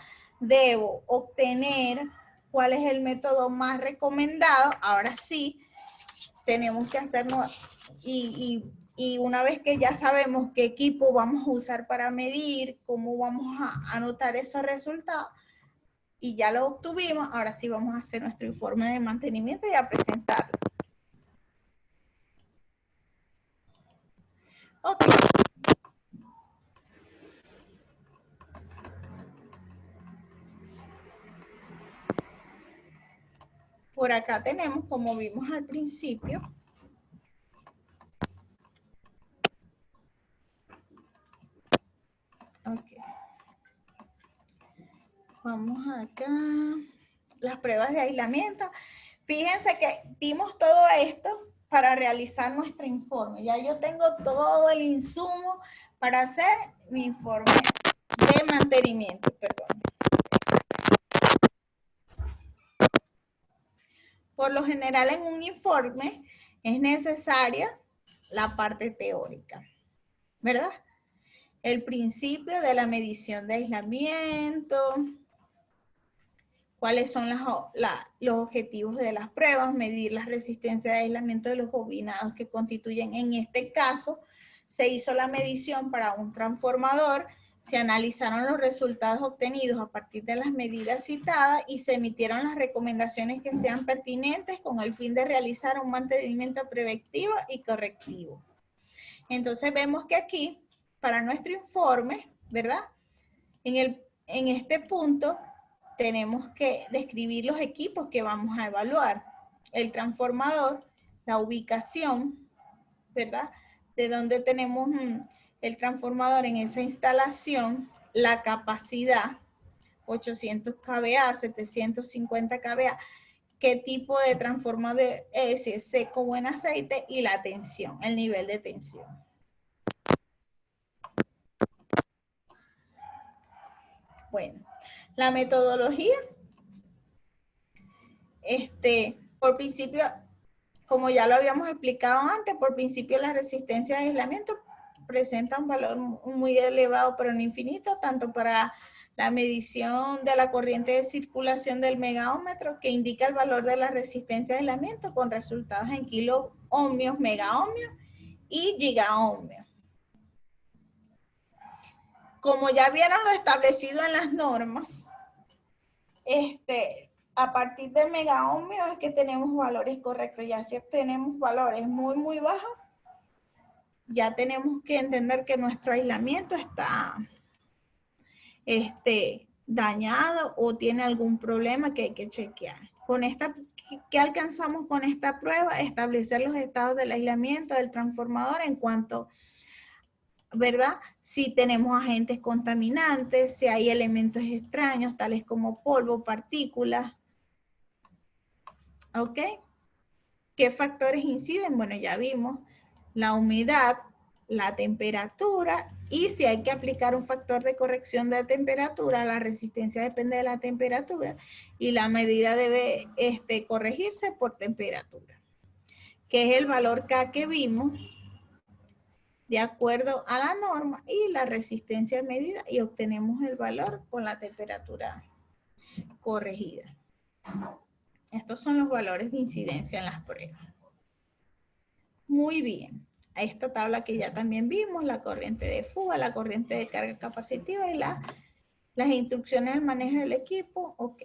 debo obtener, cuál es el método más recomendado, ahora sí, tenemos que hacernos, y una vez que ya sabemos qué equipo vamos a usar para medir, cómo vamos a anotar esos resultados, y ya lo obtuvimos, ahora sí vamos a hacer nuestro informe de mantenimiento y a presentarlo. Ok. Por acá tenemos, como vimos al principio, ok. Vamos acá, las pruebas de aislamiento. Fíjense que vimos todo esto para realizar nuestro informe. Ya yo tengo todo el insumo para hacer mi informe de mantenimiento, perdón. Por lo general en un informe es necesaria la parte teórica, ¿verdad? El principio de la medición de aislamiento, cuáles son los objetivos de las pruebas, medir la resistencia de aislamiento de los bobinados que constituyen, en este caso, se hizo la medición para un transformador, se analizaron los resultados obtenidos a partir de las medidas citadas y se emitieron las recomendaciones que sean pertinentes con el fin de realizar un mantenimiento preventivo y correctivo. Entonces vemos que aquí, para nuestro informe, ¿verdad? En este punto, tenemos que describir los equipos que vamos a evaluar. El transformador, la ubicación, ¿verdad? De dónde tenemos el transformador en esa instalación, la capacidad, 800 kVA, 750 kVA, qué tipo de transformador es, si es seco o en aceite, y la tensión, el nivel de tensión. Bueno, la metodología, por principio, como ya lo habíamos explicado antes, por principio la resistencia de aislamiento presenta un valor muy elevado, pero no infinito, tanto para la medición de la corriente de circulación del megaómetro, que indica el valor de la resistencia de aislamiento con resultados en kiloohmios, megaohmios y gigaohmios. Como ya vieron lo establecido en las normas, a partir de megaohmios es que tenemos valores correctos. Ya si obtenemos valores muy, muy bajos, ya tenemos que entender que nuestro aislamiento está dañado o tiene algún problema que hay que chequear. ¿Qué alcanzamos con esta prueba? Establecer los estados del aislamiento del transformador en cuanto, ¿verdad? Si tenemos agentes contaminantes, si hay elementos extraños, tales como polvo, partículas. ¿Ok? ¿Qué factores inciden? Bueno, ya vimos la humedad, la temperatura, y si hay que aplicar un factor de corrección de temperatura, la resistencia depende de la temperatura y la medida debe corregirse por temperatura, que es el valor K que vimos de acuerdo a la norma y la resistencia medida, y obtenemos el valor con la temperatura corregida. Estos son los valores de incidencia en las pruebas. Muy bien. A esta tabla que ya también vimos, la corriente de fuga, la corriente de carga capacitiva y las instrucciones del manejo del equipo. Ok.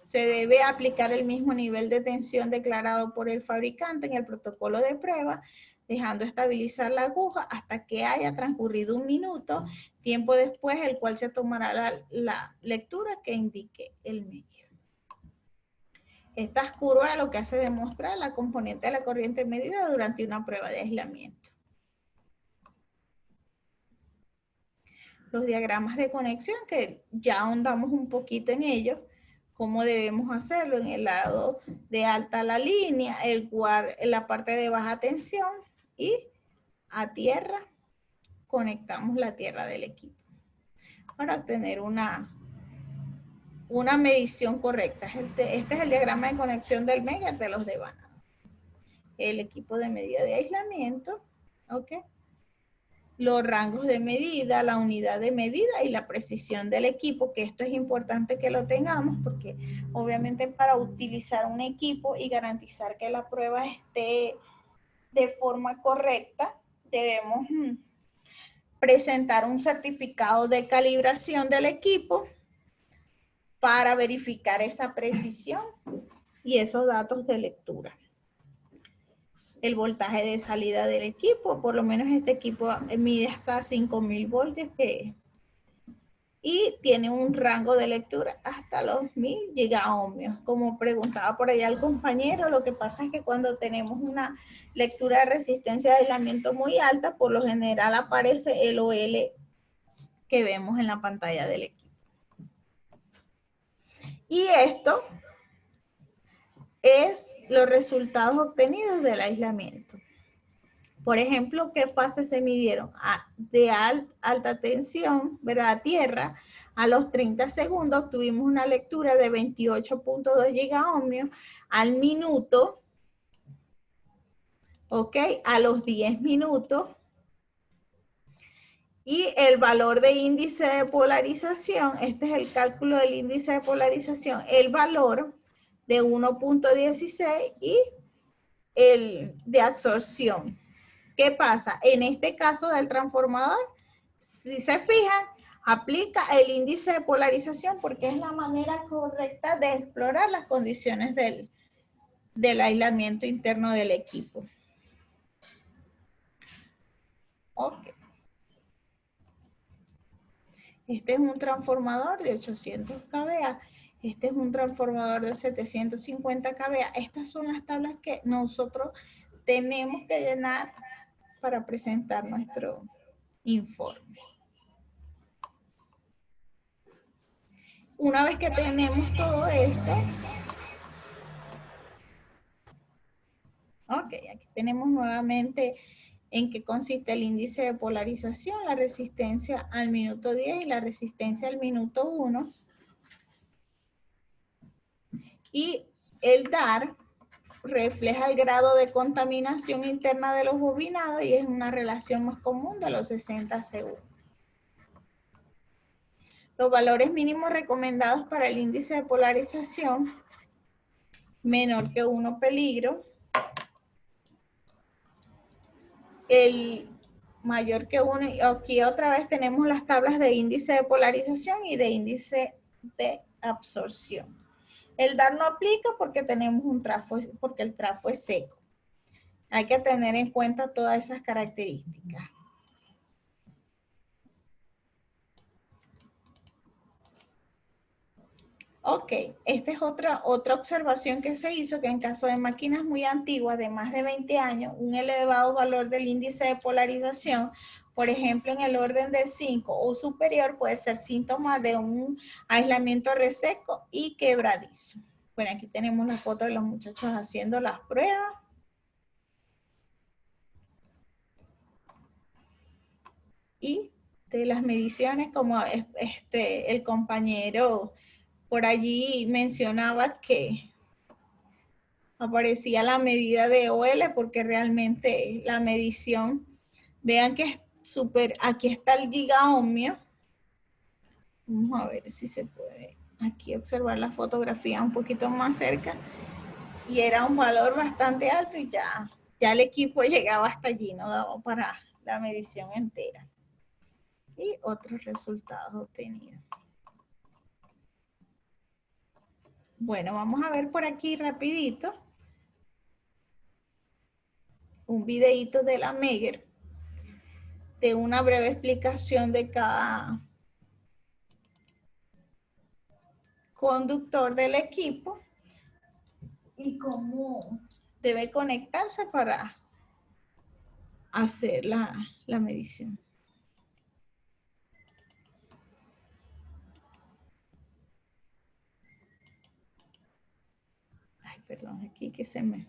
Se debe aplicar el mismo nivel de tensión declarado por el fabricante en el protocolo de prueba, dejando estabilizar la aguja hasta que haya transcurrido 1 minuto, tiempo después el cual se tomará la lectura que indique el medio. Estas curvas lo que hace demostrar la componente de la corriente medida durante una prueba de aislamiento. Los diagramas de conexión, que ya ahondamos un poquito en ellos, cómo debemos hacerlo. En el lado de alta la línea, en la parte de baja tensión, y a tierra conectamos la tierra del equipo para obtener una medición correcta. Este es el diagrama de conexión del Megger de los devanados. El equipo de medida de aislamiento, ¿ok? Los rangos de medida, la unidad de medida y la precisión del equipo, que esto es importante que lo tengamos porque obviamente para utilizar un equipo y garantizar que la prueba esté de forma correcta, debemos presentar un certificado de calibración del equipo para verificar esa precisión y esos datos de lectura. El voltaje de salida del equipo, por lo menos este equipo mide hasta 5000 voltios y tiene un rango de lectura hasta los 1000 gigaohmios. Como preguntaba por allá el compañero, lo que pasa es que cuando tenemos una lectura de resistencia de aislamiento muy alta, por lo general aparece el OL que vemos en la pantalla del equipo. Y esto es los resultados obtenidos del aislamiento. Por ejemplo, ¿qué fases se midieron? De alta tensión, ¿verdad? A tierra, a los 30 segundos obtuvimos una lectura de 28.2 gigaohmios al minuto, ¿ok? A los 10 minutos. Y el valor de índice de polarización, este es el cálculo del índice de polarización, el valor de 1.16 y el de absorción. ¿Qué pasa? En este caso del transformador, si se fijan, aplica el índice de polarización porque es la manera correcta de explorar las condiciones del aislamiento interno del equipo. Ok. Este es un transformador de 800 kVA. Este es un transformador de 750 kVA. Estas son las tablas que nosotros tenemos que llenar para presentar nuestro informe. Una vez que tenemos todo esto, ok, aquí tenemos nuevamente en qué consiste el índice de polarización, la resistencia al minuto 10 y la resistencia al minuto 1. Y el DAR refleja el grado de contaminación interna de los bobinados y es una relación más común de los 60 segundos. Los valores mínimos recomendados para el índice de polarización, menor que 1 peligro, el mayor que 1, aquí otra vez tenemos las tablas de índice de polarización y de índice de absorción. El DAR no aplica porque tenemos un trafo, porque el trafo es seco. Hay que tener en cuenta todas esas características. Ok, esta es otra observación que se hizo, que en caso de máquinas muy antiguas, de más de 20 años, un elevado valor del índice de polarización, por ejemplo, en el orden de 5 o superior, puede ser síntoma de un aislamiento reseco y quebradizo. Bueno, aquí tenemos la foto de los muchachos haciendo las pruebas. Y de las mediciones, como el compañero por allí mencionaba que aparecía la medida de OL porque realmente la medición, vean que es súper, aquí está el gigaohmio. Vamos a ver si se puede aquí observar la fotografía un poquito más cerca. Y era un valor bastante alto y ya el equipo llegaba hasta allí, no daba para la medición entera. Y otros resultados obtenidos. Bueno, vamos a ver por aquí rapidito un videíto de la Megger de una breve explicación de cada conductor del equipo y cómo debe conectarse para hacer la medición. Ay, perdón, aquí que se me...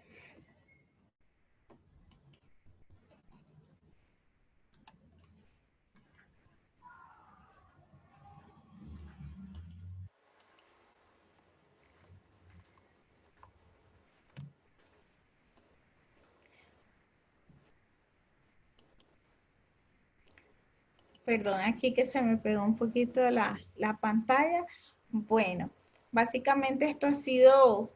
Perdón, aquí que se me pegó un poquito la pantalla. Bueno, básicamente esto ha sido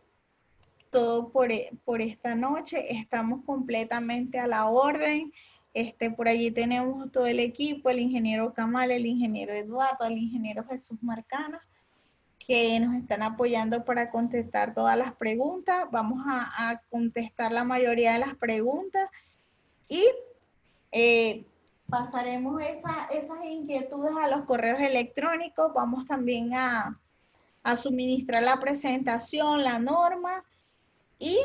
todo por esta noche. Estamos completamente a la orden. Por allí tenemos todo el equipo, el ingeniero Kamal, el ingeniero Eduardo, el ingeniero Jesús Marcano, que nos están apoyando para contestar todas las preguntas. Vamos a contestar la mayoría de las preguntas y pasaremos esas inquietudes a los correos electrónicos. Vamos también a suministrar la presentación, la norma y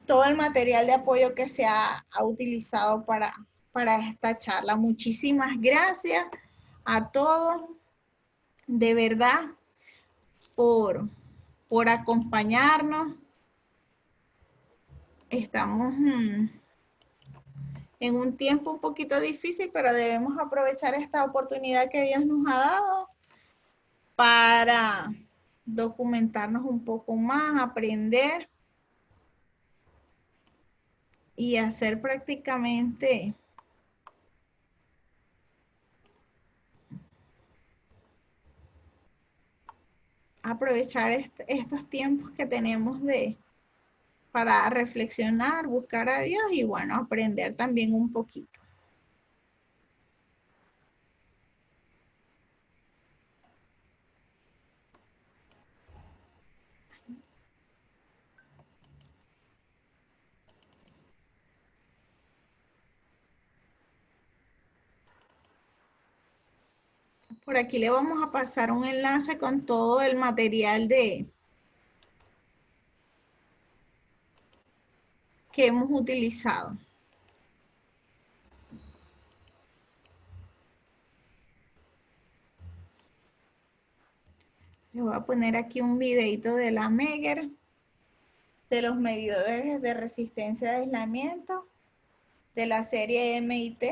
todo el material de apoyo que se ha utilizado para esta charla. Muchísimas gracias a todos, de verdad, por acompañarnos. estamos en un tiempo un poquito difícil, pero debemos aprovechar esta oportunidad que Dios nos ha dado para documentarnos un poco más, aprender y hacer prácticamente aprovechar estos tiempos que tenemos para reflexionar, buscar a Dios y bueno, aprender también un poquito. Por aquí le vamos a pasar un enlace con todo el material que hemos utilizado. Le voy a poner aquí un videito de la Megger, de los medidores de resistencia de aislamiento, de la serie MIT.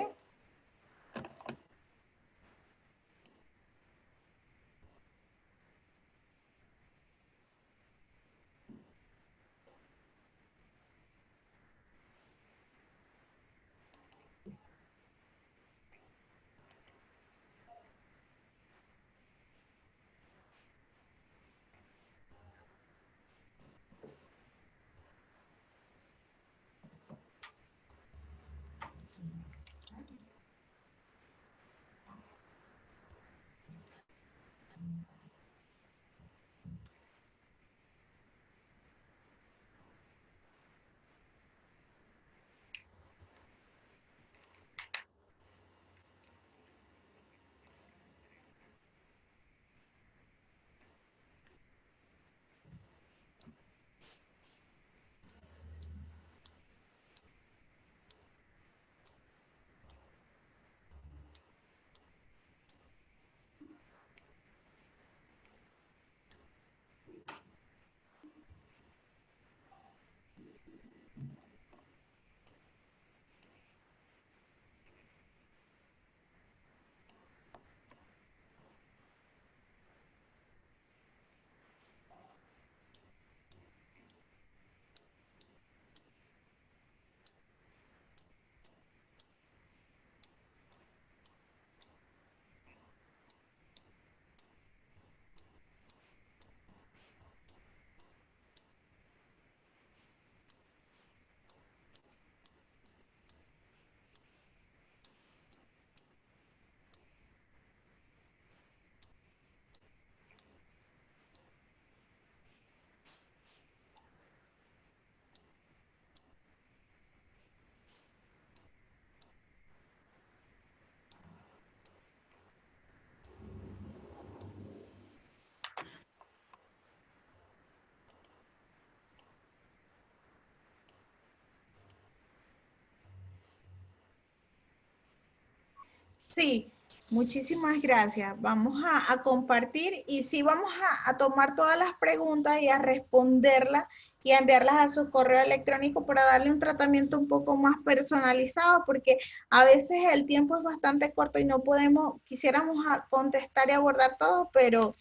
Sí, muchísimas gracias. Vamos a compartir y sí vamos a tomar todas las preguntas y a responderlas y a enviarlas a su correo electrónico para darle un tratamiento un poco más personalizado, porque a veces el tiempo es bastante corto y no podemos, quisiéramos contestar y abordar todo, pero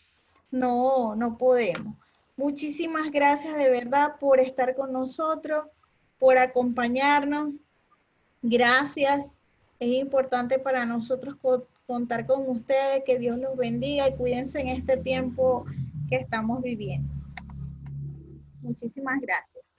no podemos. Muchísimas gracias de verdad por estar con nosotros, por acompañarnos. Gracias. Es importante para nosotros contar con ustedes. Que Dios los bendiga y cuídense en este tiempo que estamos viviendo. Muchísimas gracias.